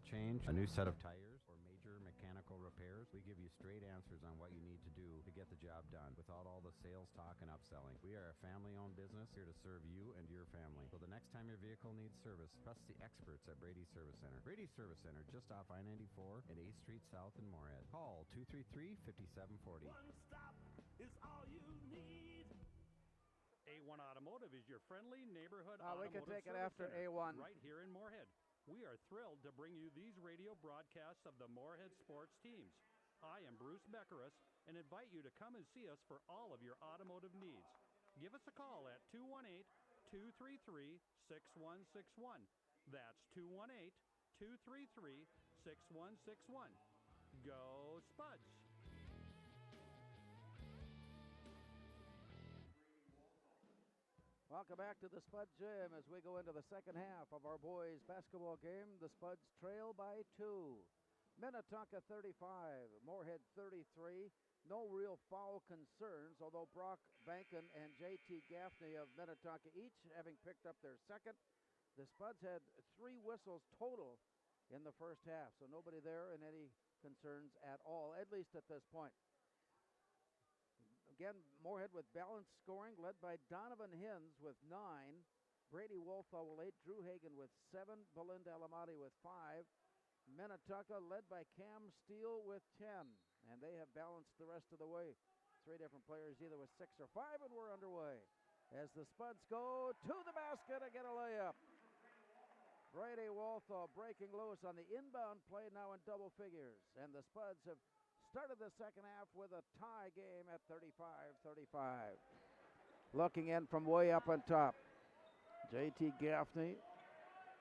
Change, a new set of tires, or major mechanical repairs, we give you straight answers on what you need to do to get the job done without all the sales talk and upselling. We are a family-owned business here to serve you and your family. So the next time your vehicle needs service, trust the experts at Brady Service Center. Brady Service Center, just off I-94 and 8th Street South in Moorhead. Call 233-5740. One stop is all you need. A1 Automotive is your friendly neighborhood automotive we can take it service after center A1. right here in Moorhead. We are thrilled to bring you these radio broadcasts of the Moorhead sports teams. I am Bruce Beckeris and invite you to come and see us for all of your automotive needs. Give us a call at 218-233-6161. That's 218-233-6161. Go Spuds! Welcome back to the Spud Gym as we go into the second half of our boys basketball game. The Spuds trail by 2. Minnetonka 35, Moorhead 33. No real foul concerns, although Brock Bankin and J.T. Gaffney of Minnetonka each having picked up their second. The Spuds had 3 whistles total in the first half, so nobody there in any concerns at all, at least at this point. Again, Moorhead with balanced scoring, led by Donovan Hins with 9. Brady Wolfall with 8. Drew Hagan with 7. Belinda Alamati with 5. Minnetonka led by Cam Steele with 10. And they have balanced the rest of the way. 3 different players, either with 6 or 5, and we're underway. As the Spuds go to the basket and get a layup. Brady Wolfall breaking loose on the inbound play, now in double figures. And the Spuds have started the second half with a tie game at 35-35. Looking in from way up on top. J.T. Gaffney.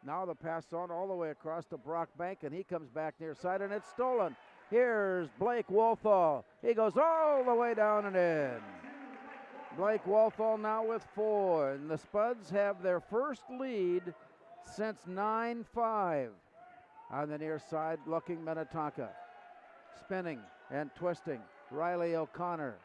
Now the pass on all the way across to Brock Bank, and he comes back near side, and it's stolen. Here's Blake Wolfall. He goes all the way down and in. Blake Wolfall now with 4, and the Spuds have their first lead since 9-5. On the near side, looking Minnetonka. Spinning and twisting. Riley O'Connor.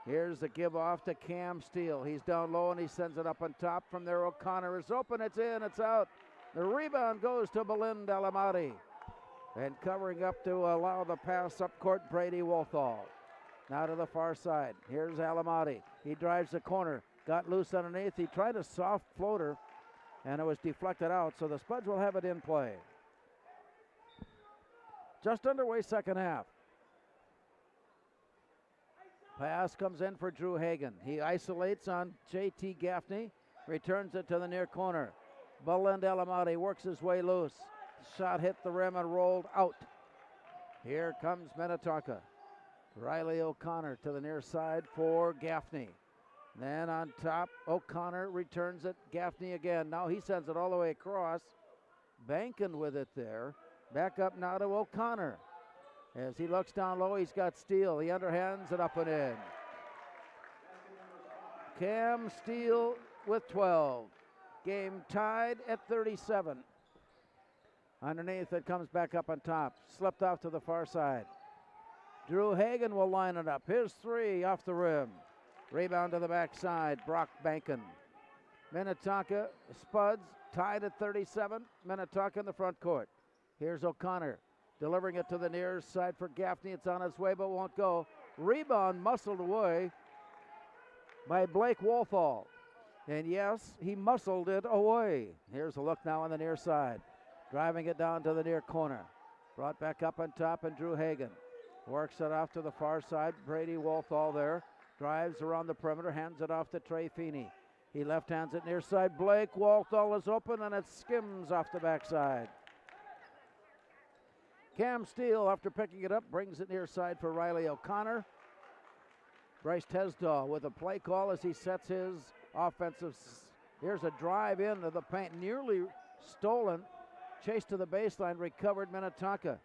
Here's the give off to Cam Steele. He's down low and he sends it up on top. From there, O'Connor is open. It's in, it's out. The rebound goes to Belinda Alamati. And covering up to allow the pass up court, Brady Wolfall. Now to the far side. Here's Alamati. He drives the corner. Got loose underneath. He tried a soft floater, and it was deflected out, so the Spuds will have it in play. Just underway second half. Pass comes in for Drew Hagan. He isolates on J.T. Gaffney. Returns it to the near corner. Belinda Alamati works his way loose. Shot hit the rim and rolled out. Here comes Minnetonka. Riley O'Connor to the near side for Gaffney. Then on top, O'Connor returns it. Gaffney again. Now he sends it all the way across. Bankin with it there. Back up now to O'Connor. As he looks down low, he's got Steele. He underhands it up and in. Cam Steele with 12. Game tied at 37. Underneath, it comes back up on top. Slipped off to the far side. Drew Hagan will line it up. His 3 off the rim. Rebound to the backside. Brock Bankin. Minnetonka Spuds tied at 37. Minnetonka in the front court. Here's O'Connor. Delivering it to the near side for Gaffney. It's on its way but won't go. Rebound muscled away by Blake Wolfall. And yes, he muscled it away. Here's a look now on the near side. Driving it down to the near corner. Brought back up on top, and Drew Hagan works it off to the far side. Brady Wolfall there. Drives around the perimeter, hands it off to Trey Feeney. He left hands it near side. Blake Wolfall is open, and it skims off the backside. Cam Steele, after picking it up, brings it near side for Riley O'Connor. Bryce Tesdaw with a play call as he sets his offensive. Here's a drive into the paint, nearly stolen. Chase to the baseline, recovered Minnetonka.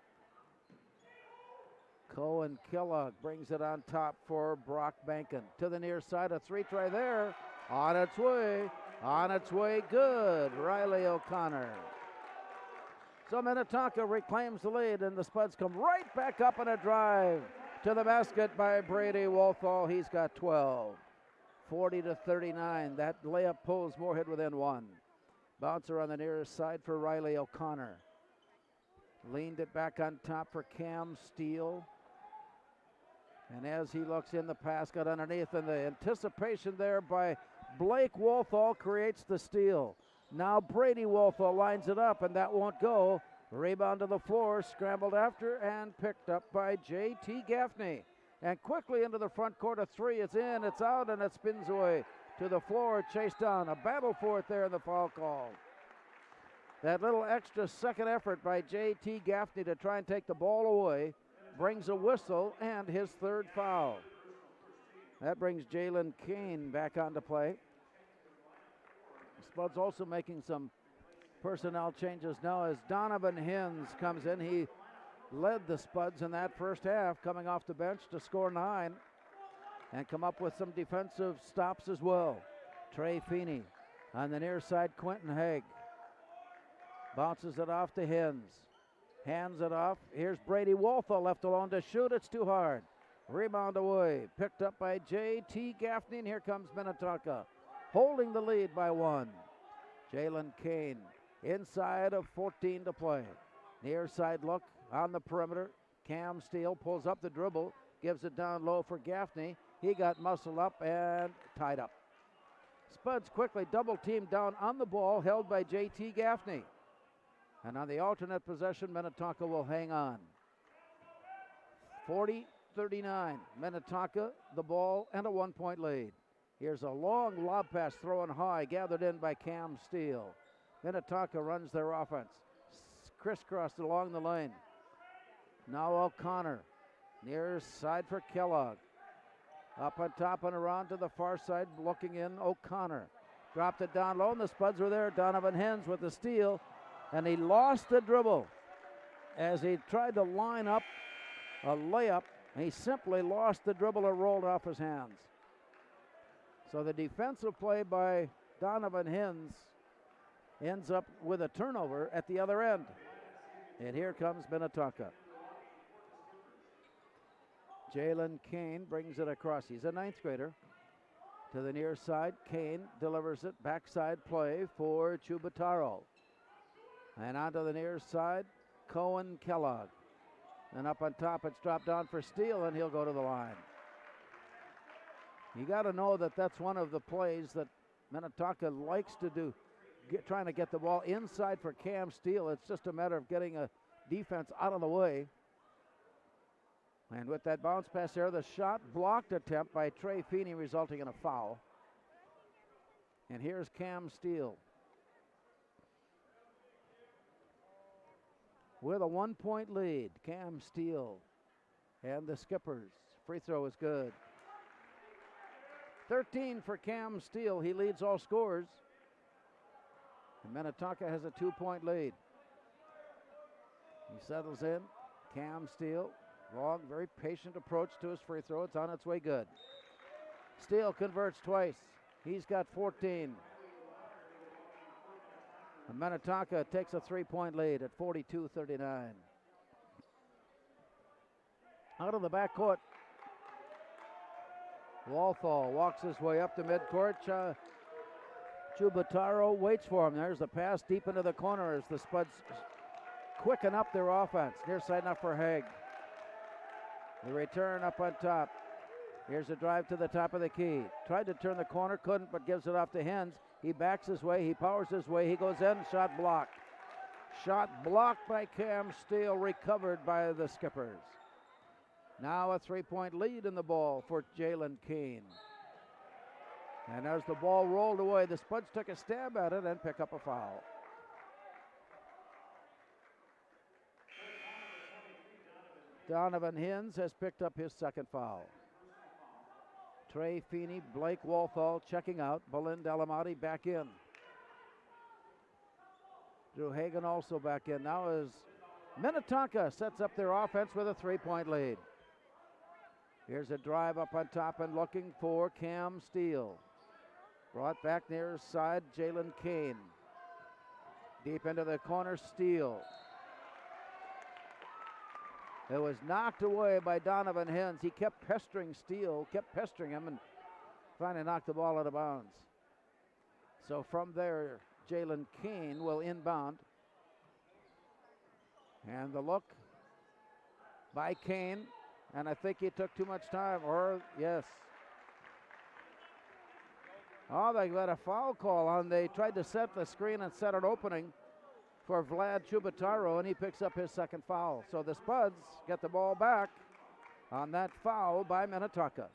Cohen Kellogg brings it on top for Brock Bankin. To the near side, a 3 try there. On its way, good. Riley O'Connor. So Minnetonka reclaims the lead, and the Spuds come right back up in a drive to the basket by Brady Wolfall. He's got 12. 40-39. That layup pulls Moorhead within 1. Bouncer on the near side for Riley O'Connor. Leaned it back on top for Cam Steele. And as he looks in, the pass got underneath, and the anticipation there by Blake Wolfall creates the steal. Now Brady Wolfall lines it up, and that won't go. Rebound to the floor, scrambled after, and picked up by J.T. Gaffney. And quickly into the front court, a 3. It's in, it's out, and it spins away to the floor, chased down. A battle for it there in the foul call. That little extra second effort by J.T. Gaffney to try and take the ball away brings a whistle and his 3rd foul. That brings Jalen Kane back onto play. Spuds also making some personnel changes now as Donovan Hins comes in. He led the Spuds in that first half, coming off the bench to score 9 and come up with some defensive stops as well. Trey Feeney on the near side. Quentin Haig bounces it off to Hins. Hands it off. Here's Brady Wolfall left alone to shoot. It's too hard. Rebound away. Picked up by J.T. Gaffney, and here comes Minnetonka, holding the lead by 1. Jalen Kane inside of 14 to play. Near side look on the perimeter. Cam Steele pulls up the dribble, gives it down low for Gaffney. He got muscled up and tied up. Spuds quickly double teamed down on the ball, held by J.T. Gaffney. And on the alternate possession, Minnetonka will hang on. 40-39. Minnetonka, the ball, and a 1-point lead. Here's a long lob pass thrown high, gathered in by Cam Steele. Minnetonka runs their offense. Crisscrossed along the lane. Now O'Connor. Near side for Kellogg. Up on top and around to the far side, looking in O'Connor. Dropped it down low, and the Spuds were there. Donovan Hens with the steal, and he lost the dribble as he tried to line up a layup. He simply lost the dribble and rolled off his hands. So the defensive play by Donovan Hens ends up with a turnover at the other end. And here comes Minnetonka. Jalen Kane brings it across. He's a ninth grader. To the near side, Kane delivers it. Backside play for Chubataro. And onto the near side, Cohen Kellogg. And up on top, it's dropped down for Steele, and he'll go to the line. You got to know that that's one of the plays that Minnetonka likes to do, trying to get the ball inside for Cam Steele. It's just a matter of getting a defense out of the way. And with that bounce pass there, the shot blocked attempt by Trey Feeney, resulting in a foul. And here's Cam Steele with a 1-point lead. Cam Steele and the Skippers. Free throw is good. 13 for Cam Steele. He leads all scorers. And Minnetonka has a 2-point lead. He settles in. Cam Steele. Long, very patient approach to his free throw. It's on its way good. Steele converts twice. He's got 14. And Minnetonka takes a 3-point lead at 42-39. Out of the backcourt. Walthall walks his way up to midcourt. Chubataro waits for him. There's the pass deep into the corner as the Spuds quicken up their offense. Near side now for Haig. The return up on top. Here's a drive to the top of the key. Tried to turn the corner, couldn't, but gives it off to Hens. He backs his way, he powers his way, he goes in, shot blocked. Shot blocked by Cam Steele, recovered by the Skippers. Now a 3-point lead in the ball for Jalen Kane. And as the ball rolled away, the Spuds took a stab at it and pick up a foul. Donovan Hens has picked up his second foul. Trey Feeney, Blake Walthall checking out. Belinda Delamati back in. Drew Hagan also back in. Now as Minnetonka sets up their offense with a 3-point lead. Here's a drive up on top and looking for Cam Steele. Brought back near side, Jalen Kane. Deep into the corner, Steele. It was knocked away by Donovan Hens. He kept pestering Steele, kept pestering him, and finally knocked the ball out of bounds. So from there, Jalen Kane will inbound. And the look by Kane, and I think he took too much time, or yes. Oh, they got a foul call on. They tried to set the screen and set an opening for Vlad Chubataro, and he picks up his second foul. So the Spuds get the ball back on that foul by Minnetonka.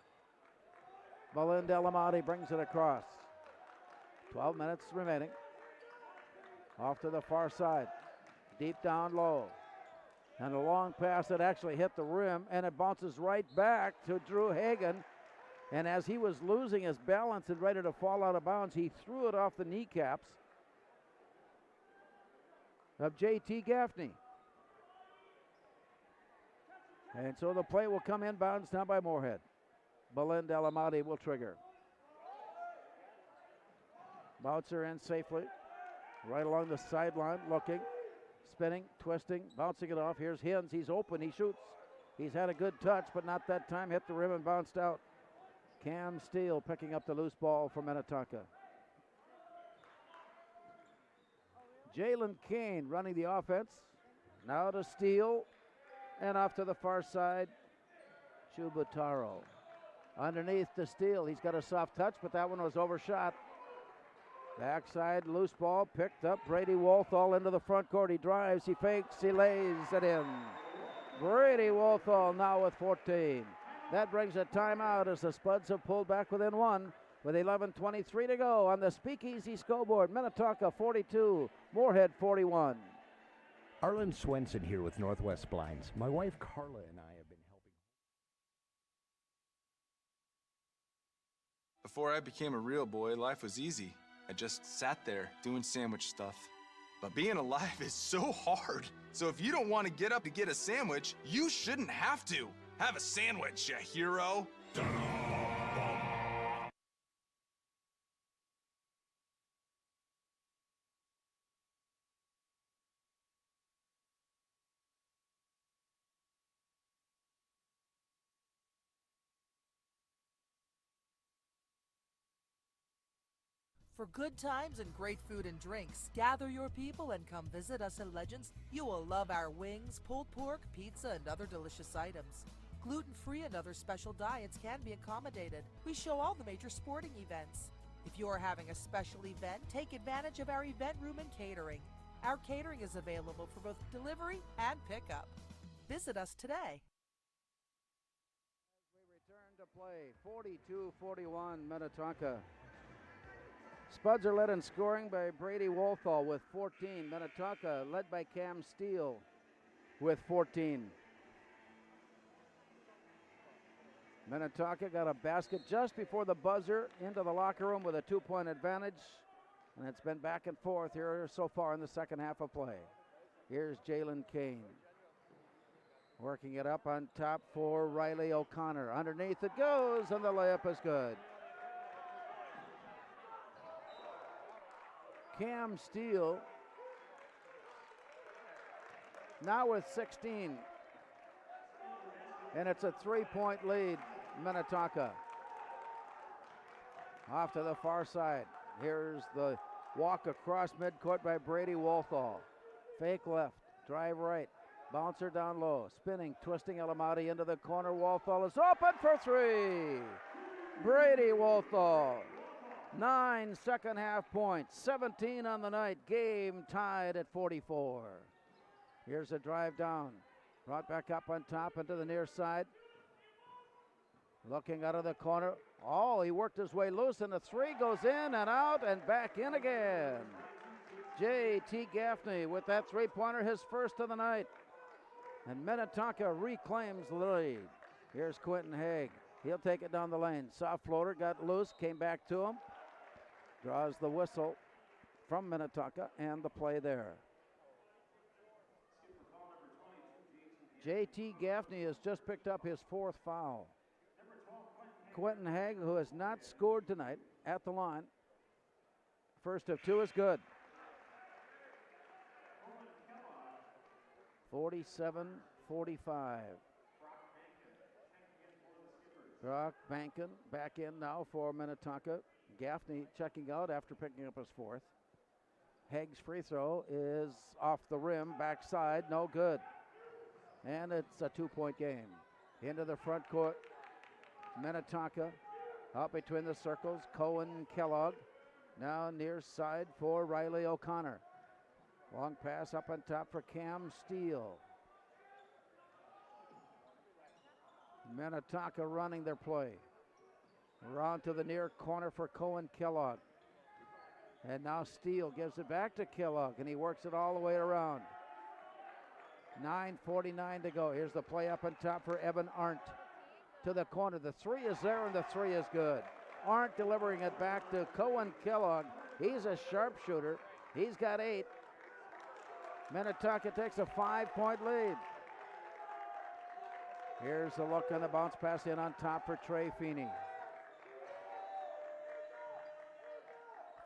Belinda Delamati brings it across. 12 minutes remaining. Off to the far side. Deep down low. And a long pass that actually hit the rim, and it bounces right back to Drew Hagan. And as he was losing his balance and ready to fall out of bounds, he threw it off the kneecaps of J.T. Gaffney. And so the play will come inbounds now by Moorhead. Belinda Delamati will trigger. Bouncer in safely. Right along the sideline, looking, spinning, twisting, bouncing it off. Here's Hens. He's open. He shoots. He's had a good touch, but not that time. Hit the rim and bounced out. Cam Steele picking up the loose ball for Minnetonka. Jalen Kane running the offense. Now to Steele. And off to the far side, Chubataro. Underneath to Steele. He's got a soft touch, but that one was overshot. Backside, loose ball, picked up. Brady Wolthall into the front court. He drives, he fakes, he lays it in. Brady Wolthall now with 14. That brings a timeout as the Spuds have pulled back within one with 11:23 to go on the Speakeasy scoreboard. Minnetonka 42, Moorhead 41. Arlen Swenson here with Northwest Blinds. My wife Carla and I have been helping. Before I became a real boy, life was easy. I just sat there doing sandwich stuff. But being alive is so hard. So if you don't want to get up to get a sandwich, you shouldn't have to. Have a sandwich, you hero. For good times and great food and drinks, gather your people and come visit us in Legends. You will love our wings, pulled pork, pizza, and other delicious items. Gluten-free and other special diets can be accommodated. We show all the major sporting events. If you are having a special event, take advantage of our event room and catering. Our catering is available for both delivery and pickup. Visit us today. As we return to play, 42-41 Minnetonka. Spuds are led in scoring by Brady Wolthall with 14. Minnetonka led by Cam Steele with 14. Minnetonka got a basket just before the buzzer into the locker room with a 2-point advantage. And it's been back and forth here so far in the second half of play. Here's Jalen Kane. Working it up on top for Riley O'Connor. Underneath it goes, and the layup is good. Cam Steele now with 16. And it's a 3-point lead, Minnetonka. Off to the far side. Here's the walk across midcourt by Brady Wolthall. Fake left, drive right, bouncer down low, spinning, twisting Elamati into the corner. Wolthall is open for three. Brady Wolthall. 9 second half points, 17 on the night. Game tied at 44. Here's a drive down. Brought back up on top into the near side. Looking out of the corner. Oh, he worked his way loose, and the three goes in and out and back in again. J.T. Gaffney with that three-pointer, his first of the night. And Minnetonka reclaims the lead. Here's Quentin Haig. He'll take it down the lane. Soft floater, got loose, came back to him. Draws the whistle from Minnetonka and the play there. J.T. Gaffney has just picked up his fourth foul. Quentin Haig, who has not scored tonight, at the line. First of two is good. 47-45. Brock Bankin back in now for Minnetonka. Gaffney checking out after picking up his fourth. Haig's free throw is off the rim, backside, no good. And it's a 2-point game. Into the front court, Minnetonka out between the circles. Cohen Kellogg now near side for Riley O'Connor. Long pass up on top for Cam Steele. Minnetonka running their play. Around to the near corner for Cohen Kellogg. And now Steele gives it back to Kellogg, and he works it all the way around. 9:49 to go. Here's the play up on top for Evan Arndt. To the corner. The three is there, and the three is good. Arndt delivering it back to Cohen Kellogg. He's a sharpshooter. He's got 8. Minnetonka takes a 5-point lead. Here's the look and the bounce pass in on top for Trey Feeney.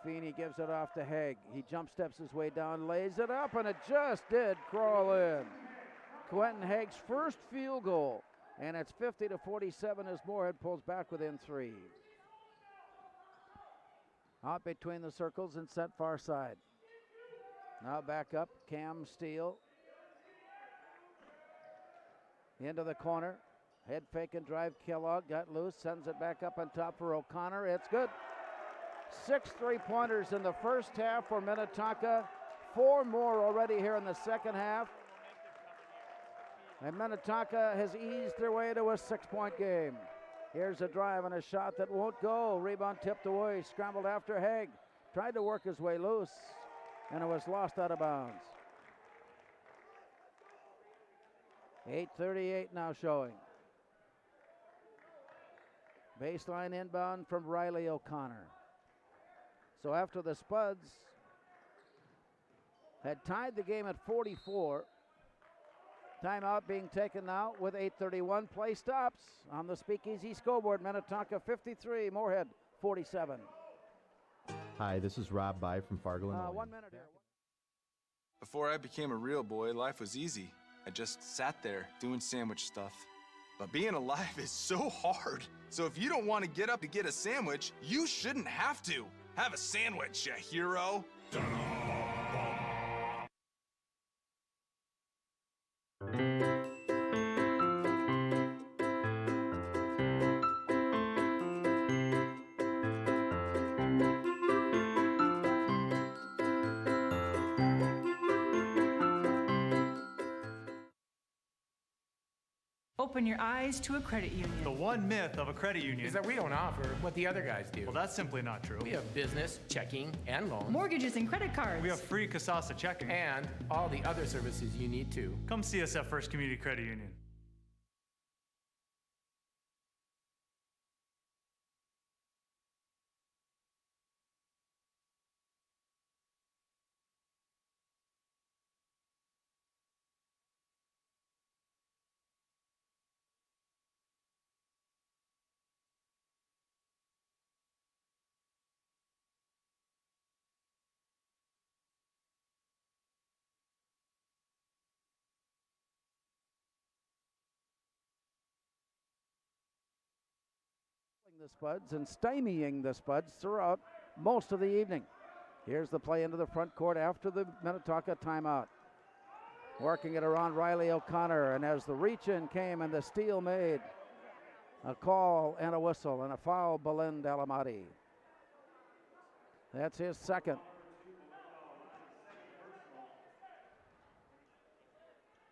Feeney gives it off to Haig. He jump steps his way down, lays it up, and it just did crawl in. Quentin Haig's first field goal, and it's 50-47 as Moorhead pulls back within 3. Out between the circles and set far side. Now back up, Cam Steele. Into the corner. Head fake and drive. Kellogg got loose, sends it back up on top for O'Connor. It's good. 6 3-pointers in the first half for Minnetonka. 4 more already here in the second half. And Minnetonka has eased their way to a 6-point game. Here's a drive and a shot that won't go. Rebound tipped away. Scrambled after Haig. Tried to work his way loose, and it was lost out of bounds. 8:38 now showing. Baseline inbound from Riley O'Connor. So after the Spuds had tied the game at 44, timeout being taken now with 8:31. Play stops on the Speakeasy scoreboard. Minnetonka 53, Moorhead 47. Hi, this is Rob By from Fargo, Illinois. 1 minute here. Before I became a real boy, life was easy. I just sat there doing sandwich stuff. But being alive is so hard. So if you don't want to get up to get a sandwich, you shouldn't have to. Have a sandwich, you hero. Open your eyes to a credit union. The one myth of a credit union is that we don't offer what the other guys do. Well, that's simply not true. We have business, checking, and loans. Mortgages and credit cards. We have free Casasa checking. And all the other services you need too. Come see us at First Community Credit Union. The Spuds and stymieing the Spuds throughout most of the evening. Here's the play into the front court after the Minnetonka timeout. Working it around Riley O'Connor, and as the reach-in came and the steal made, a call and a whistle and a foul, Belen Dalamati. That's his second.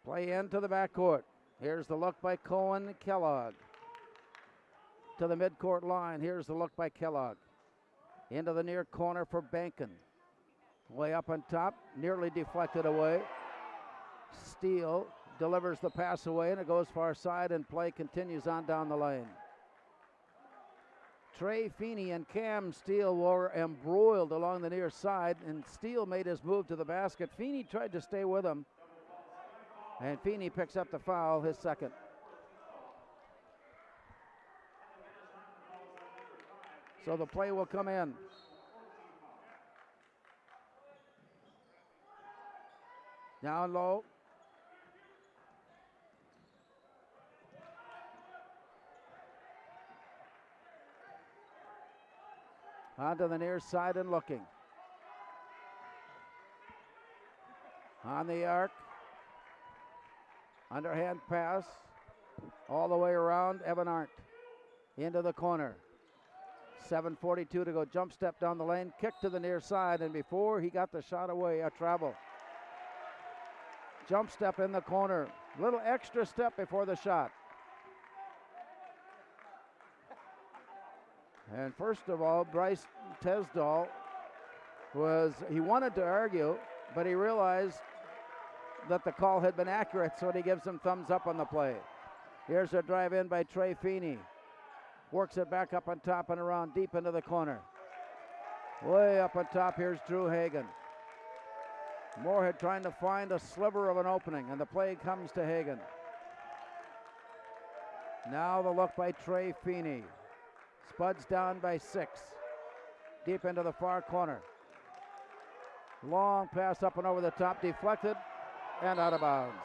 Play into the backcourt. Here's the look by Cohen Kellogg. To the midcourt line. Here's the look by Kellogg. Into the near corner for Bankin. Way up on top, nearly deflected away. Steele delivers the pass away, and it goes far side, and play continues on down the lane. Trey Feeney and Cam Steele were embroiled along the near side, and Steele made his move to the basket. Feeney tried to stay with him, and Feeney picks up the foul, his second. So the play will come in. Down low. Onto the near side and looking. On the arc. Underhand pass. All the way around. Evan Arndt. Into the corner. 7:42 to go. Jump step down the lane. Kick to the near side. And before he got the shot away, a travel. Jump step in the corner. Little extra step before the shot. And first of all, Bryce Tesdahl he wanted to argue, but he realized that the call had been accurate, so he gives him thumbs up on the play. Here's a drive in by Trey Feeney. Works it back up on top and around deep into the corner. Way up on top, here's Drew Hagen. Moorhead trying to find a sliver of an opening, and the play comes to Hagen. Now the look by Trey Feeney. Spuds down by 6. Deep into the far corner. Long pass up and over the top, deflected and out of bounds.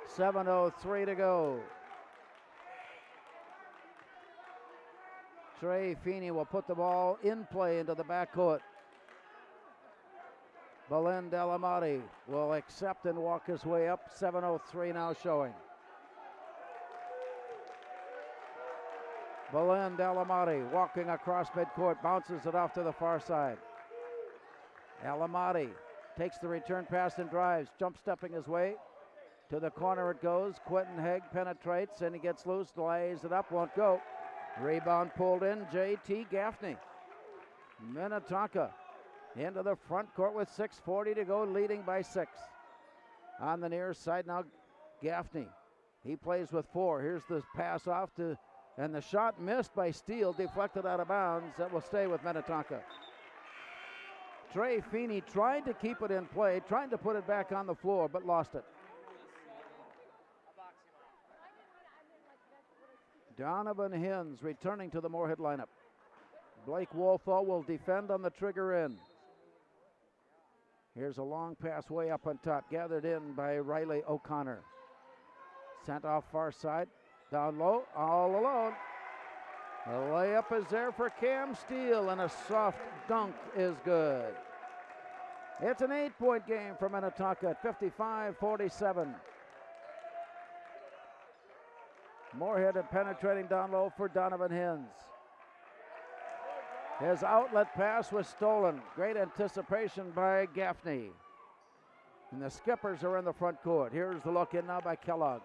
7:03 to go. Trey Feeney will put the ball in play into the backcourt. Belen Delamati will accept and walk his way up. 7:03 now showing. Belen Delamati walking across midcourt, bounces it off to the far side. Delamati takes the return pass and drives, jump stepping his way. To the corner it goes. Quentin Haig penetrates and he gets loose, lays it up, won't go. Rebound pulled in, J.T. Gaffney. Minnetonka into the front court with 6:40 to go, leading by 6. On the near side now, Gaffney. He plays with 4. Here's the pass off to, and the shot missed by Steele, deflected out of bounds. That will stay with Minnetonka. Trey Feeney tried to keep it in play, trying to put it back on the floor, but lost it. Donovan Hins returning to the Moorhead lineup. Blake Wolfall will defend on the trigger end. Here's a long pass way up on top, gathered in by Riley O'Connor. Sent off far side, down low, all alone. The layup is there for Cam Steele, and a soft dunk is good. It's an 8-point game for Minnetonka at 55-47. Moorhead penetrating down low for Donovan Hins. His outlet pass was stolen. Great anticipation by Gaffney. And the Skippers are in the front court. Here's the look in now by Kellogg.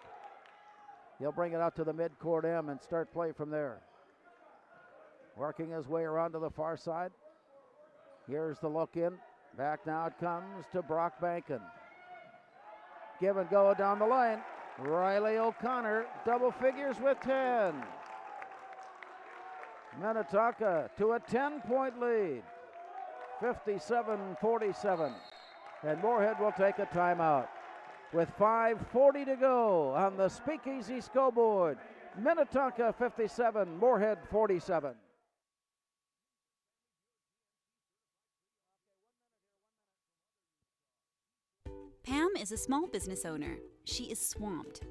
He'll bring it out to the midcourt M and start play from there. Working his way around to the far side. Here's the look in. Back now it comes to Brock Bankin. Give and go down the lane. Riley O'Connor, double figures with 10. Minnetonka to a 10-point lead, 57-47. And Moorhead will take a timeout. With 5:40 to go on the Speakeasy scoreboard, Minnetonka 57, Moorhead 47. Pam is a small business owner. She is swamped.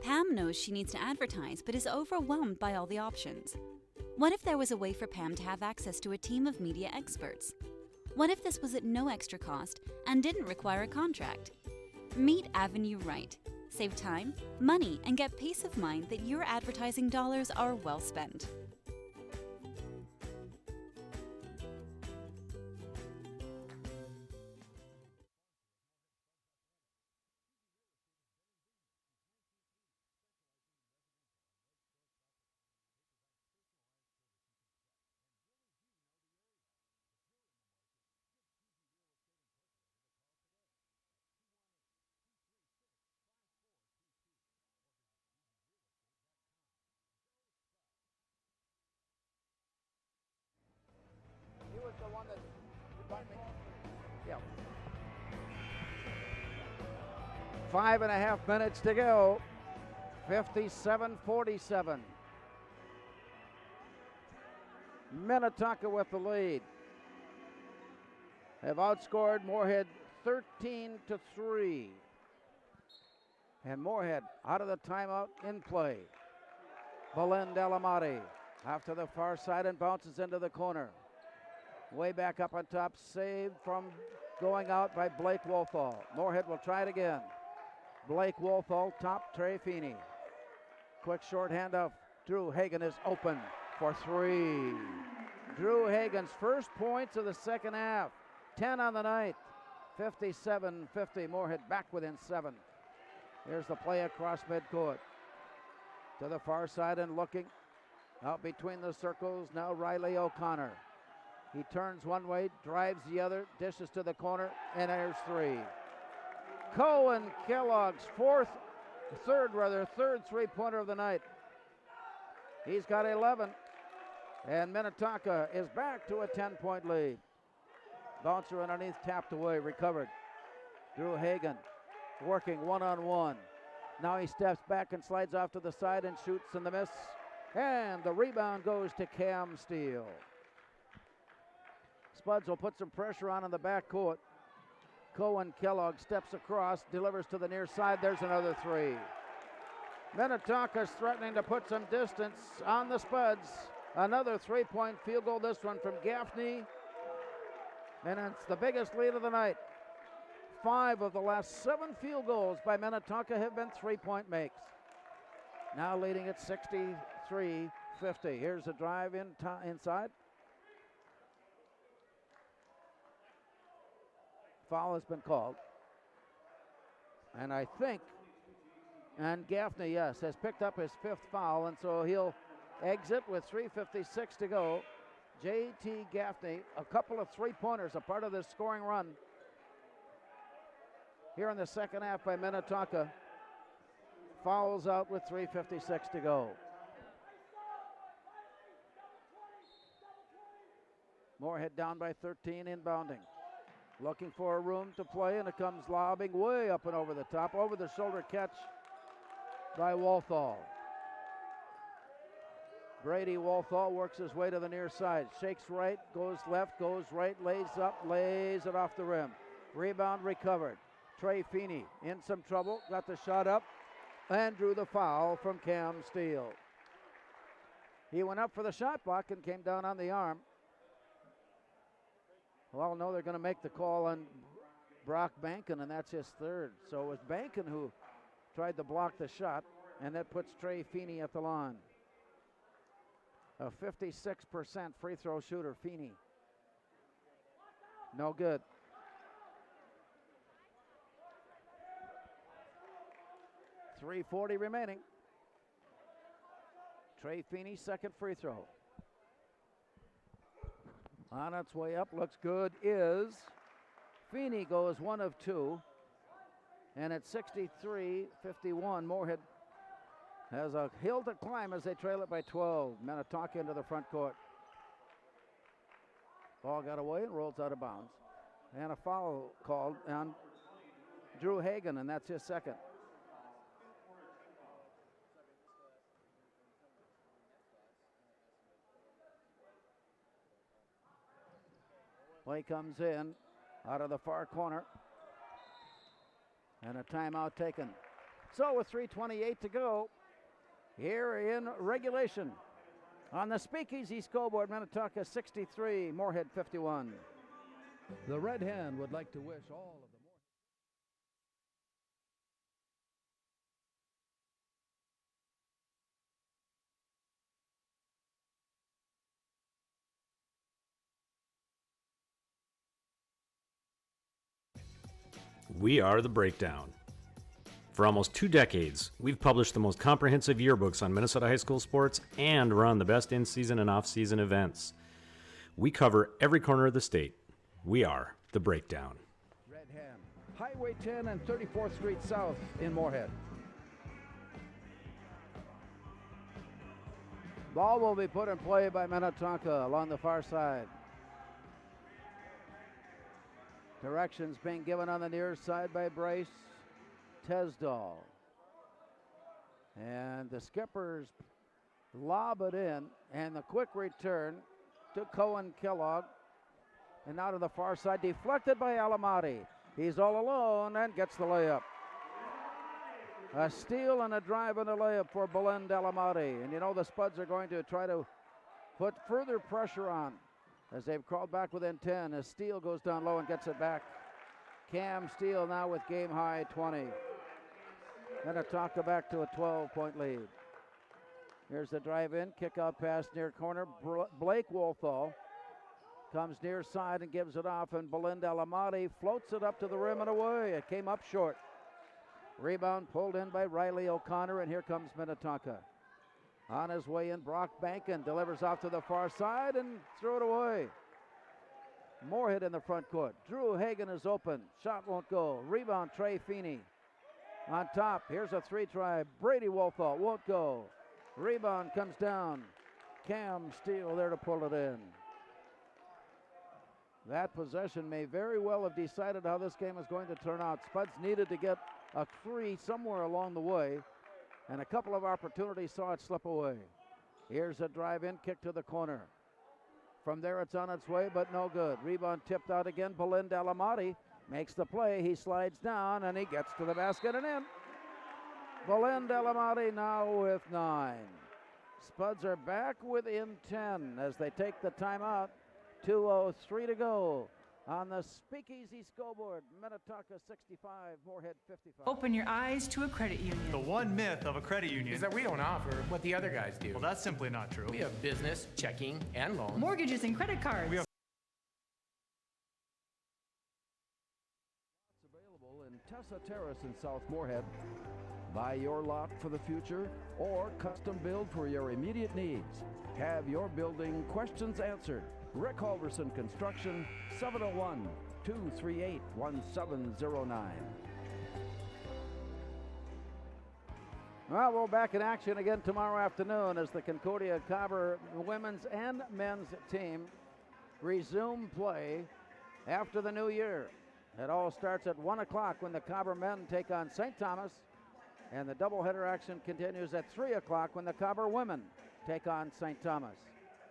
Pam knows she needs to advertise, but is overwhelmed by all the options. What if there was a way for Pam to have access to a team of media experts? What if this was at no extra cost and didn't require a contract? Meet Avenue Right. Save time, money, and get peace of mind that your advertising dollars are well spent. He was the one that brought me. Yeah. 5.5 minutes to go. 57-47. Minnetonka with the lead. Have outscored Moorhead 13-3. And Moorhead out of the timeout in play. Belen Delamati off to the far side and bounces into the corner. Way back up on top, saved from going out by Blake Wolfall. Moorhead will try it again. Blake Wolfall, top, Trey Feeney. Quick short handoff. Drew Hagen is open for 3. Drew Hagen's first points of the second half. 10 on the night. 57-50. Moorhead back within 7. Here's the play across midcourt. To the far side and looking. Out between the circles, now Riley O'Connor. He turns one way, drives the other, dishes to the corner, and there's 3. Cohen Kellogg's third three-pointer of the night. He's got 11, and Minnetonka is back to a 10-point lead. Bouncer underneath, tapped away, recovered. Drew Hagen working one-on-one. Now he steps back and slides off to the side and shoots in the miss. And the rebound goes to Cam Steele. Spuds will put some pressure on in the backcourt. Cohen Kellogg steps across, delivers to the near side. There's another 3. Minnetonka's threatening to put some distance on the Spuds. Another 3-point field goal, this one from Gaffney. And it's the biggest lead of the night. 5 of the last 7 field goals by Minnetonka have been three-point makes. Now leading at 63-50. Here's a drive inside. Foul has been called. And I think, and Gaffney, yes, has picked up his 5th foul, and so he'll exit with 3:56 to go. J.T. Gaffney, a couple of three-pointers, a part of this scoring run here in the second half by Minnetonka. Fouls out with 3:56 to go. Moorhead down by 13, inbounding. Looking for a room to play, and it comes lobbing way up and over the top. Over the shoulder catch by Walthall. Brady Walthall works his way to the near side. Shakes right, goes left, goes right, lays up, lays it off the rim. Rebound recovered. Trey Feeney in some trouble, got the shot up, and drew the foul from Cam Steele. He went up for the shot block and came down on the arm. Well, no, they're going to make the call on Brock Bankin, and that's his 3rd. So it was Bankin who tried to block the shot, and that puts Trey Feeney at the line. A 56% free throw shooter, Feeney. No good. .340 remaining. Trey Feeney, 2nd free throw. On its way up, looks good, is Feeney goes 1 of 2. And at 63-51, Moorhead has a hill to climb as they trail it by 12. Minnetonka into the front court. Ball got away and rolls out of bounds. And a foul called on Drew Hagan, and that's his 2nd. Play comes in out of the far corner. And a timeout taken. So with 3:28 to go, here in regulation, on the Speakeasy scoreboard, Minnetonka 63, Moorhead 51. The Red Hen would like to wish all of the We are The Breakdown. For almost 2 decades, we've published the most comprehensive yearbooks on Minnesota high school sports and run the best in-season and off-season events. We cover every corner of the state. We are The Breakdown. Red Hen, Highway 10 and 34th Street South in Moorhead. Ball will be put in play by Minnetonka along the far side. Directions being given on the near side by Bryce Tesdahl. And the Skippers lob it in, and the quick return to Cohen Kellogg. And now to the far side, deflected by Alamati. He's all alone and gets the layup. A steal and a drive and a layup for Belend Alamati. And you know the Spuds are going to try to put further pressure on as they've crawled back within 10 as Steele goes down low and gets it back. Cam Steele now with game high 20. Minnetonka back to a 12-point lead. Here's the drive in, kick out pass near corner. Blake Wolthall comes near side and gives it off, and Belend Alamati floats it up to the rim and away. It came up short. Rebound pulled in by Riley O'Connor, and here comes Minnetonka. On his way in, Brock Bankin delivers off to the far side and threw it away. Moorhead in the front court. Drew Hagan is open. Shot won't go. Rebound, Trey Feeney. On top, here's a 3-try. Brady Wolthall won't go. Rebound comes down. Cam Steele there to pull it in. That possession may very well have decided how this game is going to turn out. Spuds needed to get a 3 somewhere along the way, and a couple of opportunities saw it slip away. Here's a drive-in kick to the corner. From there it's on its way, but no good. Rebound tipped out again. Belend Alamati makes the play. He slides down, and he gets to the basket and in. Belend Alamati now with 9. Spuds are back within 10 as they take the timeout. 2:03 to go. On the Speakeasy scoreboard, Minnetonka 65, Moorhead 55. Open your eyes to a credit union. The one myth of a credit union Is that we don't offer what the other guys do. Well, that's simply not true. We have business, checking, and loans. Mortgages and credit cards. We have Available in Tessa Terrace in South Moorhead. Buy your lot for the future or custom build for your immediate needs. Have your building questions answered. Rick Halverson Construction, 701-238-1709. Well, we're back in action again tomorrow afternoon as the Concordia Carver women's and men's team resume play after the new year. It all starts at 1 o'clock when the Carver men take on St. Thomas, and the doubleheader action continues at 3 o'clock when the Carver women take on St. Thomas.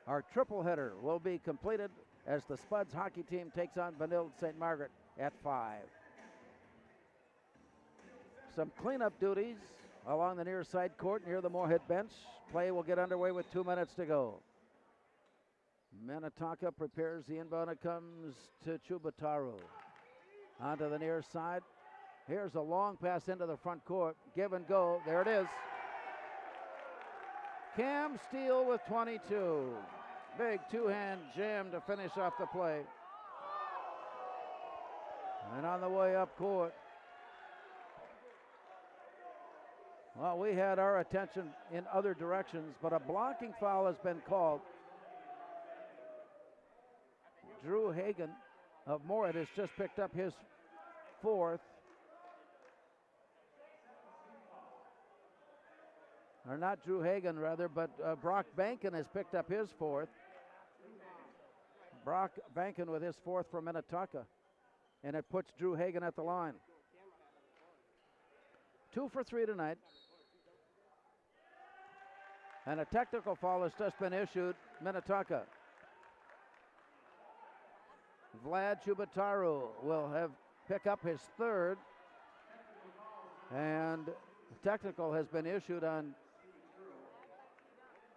Our triple header will be completed as the Spuds hockey team takes on Benilde St. Margaret at 5. Some cleanup duties along the near side court near the Moorhead bench. Play will get underway with 2 minutes to go. Minnetonka prepares the inbound. It comes to Chubataru. Onto the near side. Here's a long pass into the front court. Give and go. There it is. Cam Steele with 22. Big two-hand jam to finish off the play. And on the way up court, well, we had our attention in other directions, but a blocking foul has been called. Drew Hagan of Moorhead has just picked up his fourth. Or not Drew Hagan, rather, but Brock Bankin has picked up his fourth. Brock Bankin with his fourth for Minnetonka. And it puts Drew Hagan at the line. 2 for 3 tonight. And a technical foul has just been issued, Minnetonka. Vlad Chubataru will pick up his third. And technical has been issued on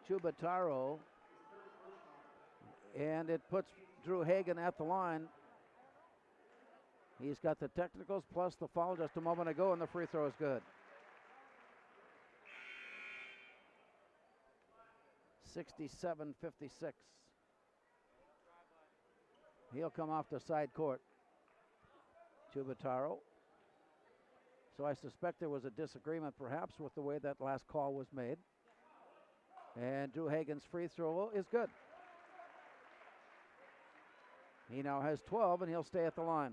Chubataru, and it puts Drew Hagan at the line. He's got the technicals plus the foul just a moment ago, and the free throw is good. 67-56. He'll come off the side court. Chubataru. So I suspect there was a disagreement perhaps with the way that last call was made. And Drew Hagan's free throw is good. He now has 12 and he'll stay at the line.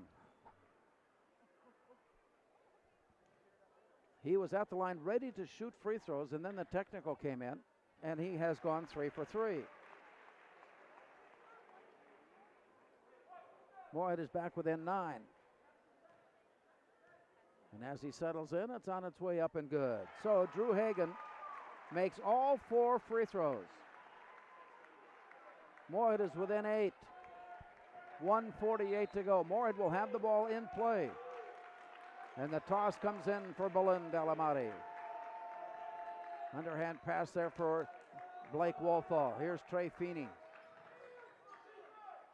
He was at the line ready to shoot free throws, and then the technical came in, and he has gone 3 for 3. Moorhead is back within 9. And as he settles in, it's on its way up and good. So Drew Hagan makes all 4 free throws. Moorhead is within 8. 1:48 to go. Moorhead will have the ball in play. And the toss comes in for Belinda Alamati. Underhand pass there for Blake Wolfall. Here's Trey Feeney.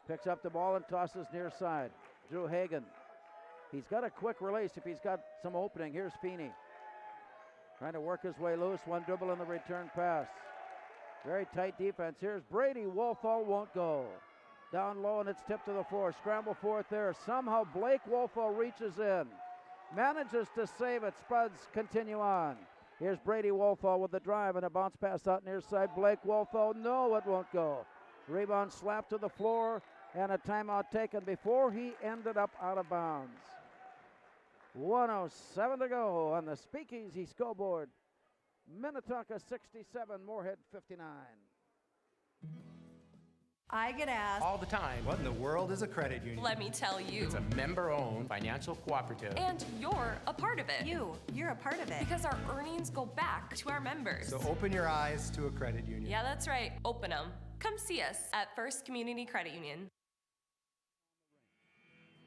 Picks up the ball and tosses near side. Drew Hagan. He's got a quick release if he's got some opening. Here's Feeney. Trying to work his way loose. One dribble in the return pass. Very tight defense. Here's Brady. Wolfall won't go. Down low and it's tipped to the floor. Scramble for it there. Somehow Blake Wolfall reaches in. Manages to save it. Spuds continue on. Here's Brady Wolfall with the drive and a bounce pass out near side. Blake Wolfall. No, it won't go. Rebound slapped to the floor and a timeout taken before he ended up out of bounds. 1:07 to go on the Speakeasy scoreboard. Minnetonka 67, Moorhead 59. I get asked all the time, what in the world is a credit union? Let me tell you. It's a member-owned financial cooperative. And you're a part of it. You're a part of it. Because our earnings go back to our members. So open your eyes to a credit union. Yeah, that's right. Open them. Come see us at First Community Credit Union.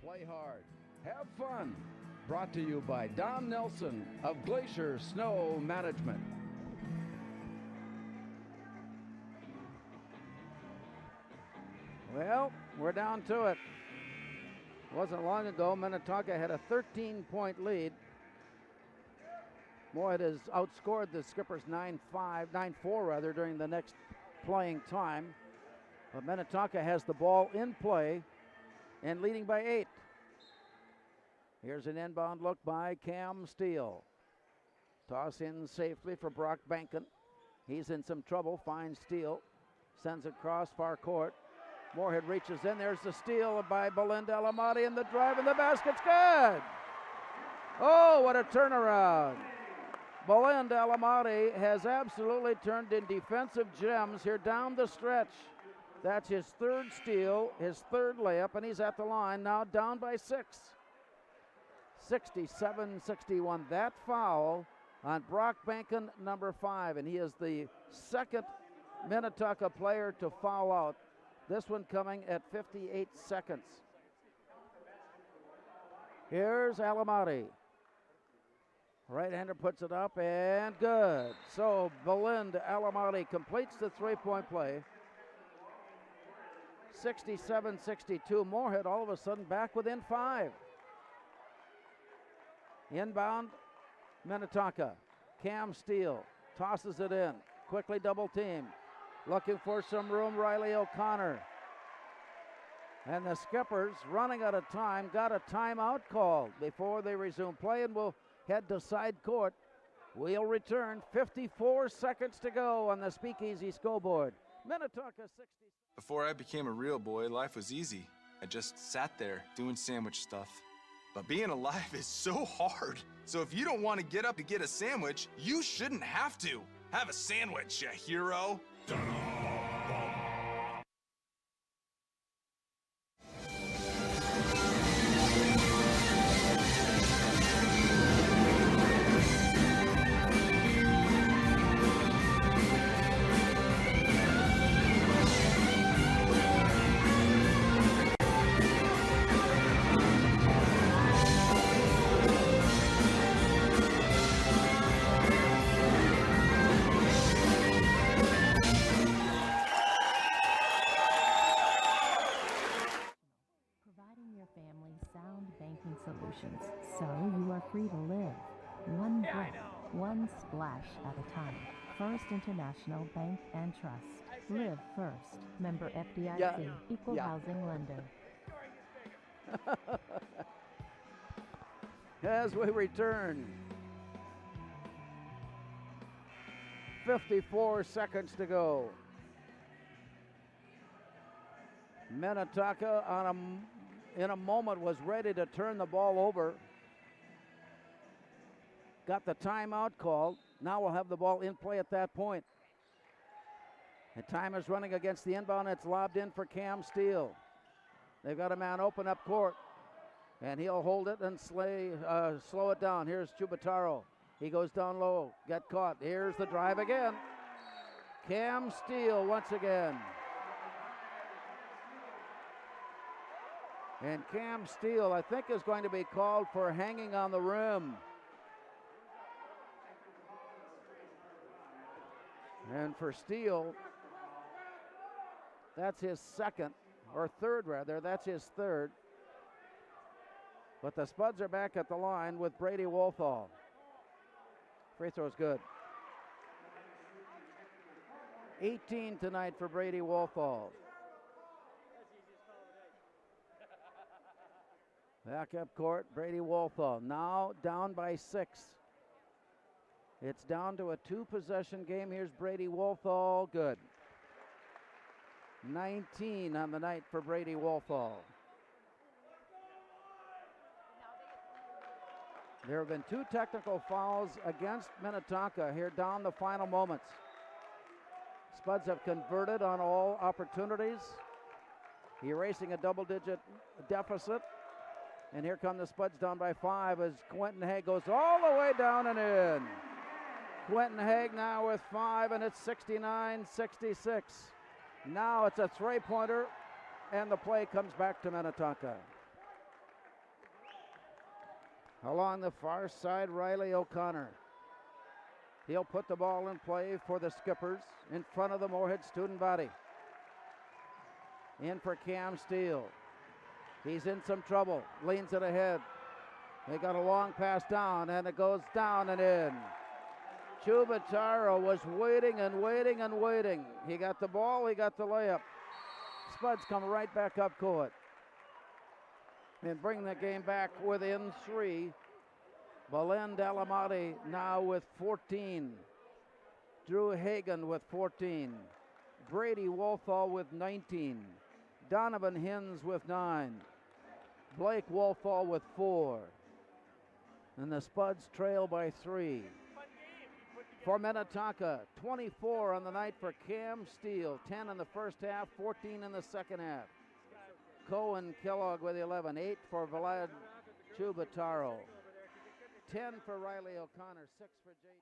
Play hard. Have fun. Brought to you by Don Nelson of Glacier Snow Management. Well, we're down to it. Wasn't long ago, Minnetonka had a 13-point lead. Moorhead has outscored the Skippers 9-4 during the next playing time. But Minnetonka has the ball in play and leading by 8. Here's an inbound look by Cam Steele. Toss in safely for Brock Bankin. He's in some trouble, finds Steele, sends it across far court. Moorhead reaches in, there's the steal by Belinda Alamati, and the drive and the basket's good. Oh, what a turnaround. Belinda Alamati has absolutely turned in defensive gems here down the stretch. That's his third steal, his third layup, and he's at the line now down by 6. 67-61. That foul on Brock Bankin, number 5, and he is the second Minnetonka player to foul out. This one coming at 58 seconds. Here's Alamati. Right-hander puts it up and good. So Belinda Alamati completes the three-point play. 67-62. Moorhead all of a sudden back within 5. Inbound Minnetonka. Cam Steele tosses it in. Quickly double team. Looking for some room, Riley O'Connor. And the Skippers, running out of time, got a timeout called before they resume play and will head to side court. We'll return. 54 seconds to go on the Speakeasy scoreboard. Minnetonka 60. Before I became a real boy, life was easy. I just sat there doing sandwich stuff. But being alive is so hard. So if you don't want to get up to get a sandwich, you shouldn't have to. Have a sandwich, you hero. Solutions, so you are free to live one breath, one splash at a time. First International Bank and Trust. Live first. Member FDIC. Equal housing lender. As we return, 54 seconds to go. Minnetonka in a moment was ready to turn the ball over. Got the timeout called. Now we'll have the ball in play at that point. And time is running against the inbound. It's lobbed in for Cam Steele. They've got a man open up court. And he'll hold it and slow it down. Here's Chubataro. He goes down low. Got caught. Here's the drive again. Cam Steele once again. And Cam Steele, I think, is going to be called for hanging on the rim. And for Steele, that's his second, or third rather, that's his third. But the Spuds are back at the line with Brady Wolthall. Free throw's good. 18 tonight for Brady Wolthall. Back up court, Brady Wolthall. Now down by 6. It's down to a 2-possession game. Here's Brady Wolthall. Good. 19 on the night for Brady Wolthall. There have been 2 technical fouls against Minnetonka here down the final moments. Spuds have converted on all opportunities, erasing a double-digit deficit. And here come the Spuds down by 5 as Quentin Haig goes all the way down and in. Quentin Haig now with 5, and it's 69-66. Now it's a three-pointer, and the play comes back to Minnetonka. Along the far side, Riley O'Connor. He'll put the ball in play for the Skippers in front of the Moorhead student body. In for Cam Steele. He's in some trouble. Leans it ahead. They got a long pass down, and it goes down and in. Chubataro was waiting and waiting and waiting. He got the ball, he got the layup. Spuds come right back up court and bring the game back within 3. Belen Dalamati now with 14. Drew Hagan with 14. Brady Wolfall with 19. Donovan Hins with 9. Blake Wolfall with 4. And the Spuds trail by 3. For Minnetonka, 24 on the night for Cam Steele. 10 in the first half, 14 in the second half. Cohen Kellogg with 11. 8 for Vlad Chubataro. 10 for Riley O'Connor. 6 for JT.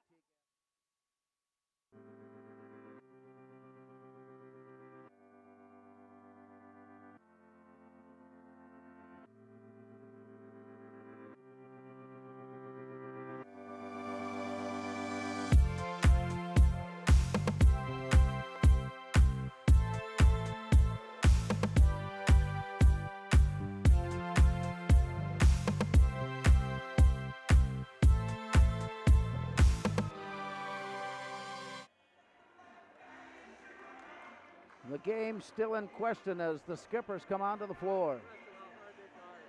The game still in question as the skippers come onto the floor.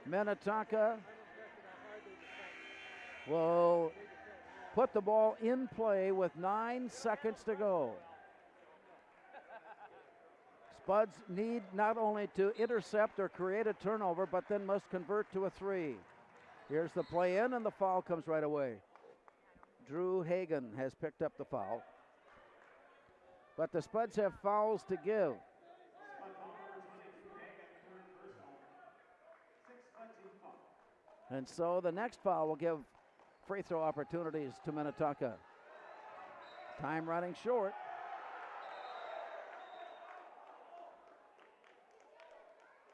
Minnetonka will put the ball in play with 9 seconds to go. Spuds need not only to intercept or create a turnover, but then must convert to a 3. Here's the play in, and the foul comes right away. Drew Hagan has picked up the foul. But the Spuds have fouls to give. And so the next foul will give free throw opportunities to Minnetonka. Time running short.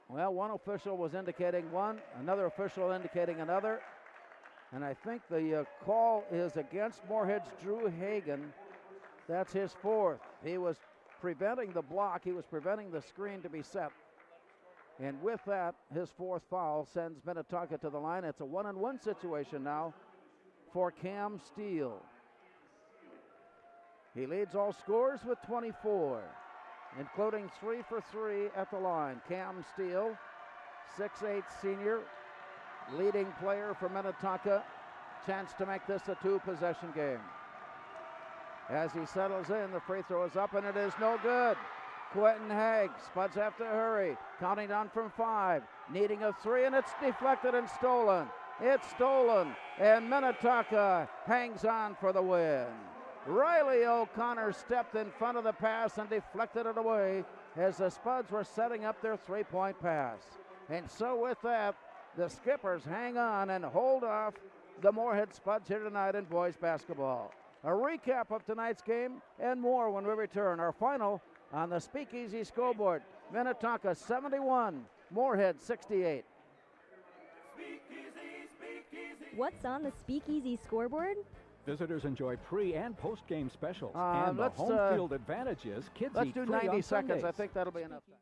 Well, one official was indicating one, another official indicating another. And I think the call is against Moorhead's Drew Hagan. That's his 4th. He was preventing the block. He was preventing the screen to be set. And with that, his 4th foul sends Minnetonka to the line. It's a 1-on-1 situation now for Cam Steele. He leads all scorers with 24, including 3 for 3 at the line. Cam Steele, 6'8" senior, leading player for Minnetonka. Chance to make this a 2-possession game. As he settles in, the free throw is up, and it is no good. Quentin Haig, Spuds have to hurry. Counting down from 5, needing a 3, and it's deflected and stolen. It's stolen, and Minnetonka hangs on for the win. Riley O'Connor stepped in front of the pass and deflected it away as the Spuds were setting up their 3-point pass. And so with that, the Skippers hang on and hold off the Moorhead Spuds here tonight in boys basketball. A recap of tonight's game and more when we return. Our final on the Speakeasy scoreboard. Minnetonka 71, Moorhead 68. What's on the Speakeasy scoreboard? Visitors enjoy pre- and post-game specials. And the home field advantage is kids let's eat do free 90 on seconds. Sundays. I think that'll be enough time.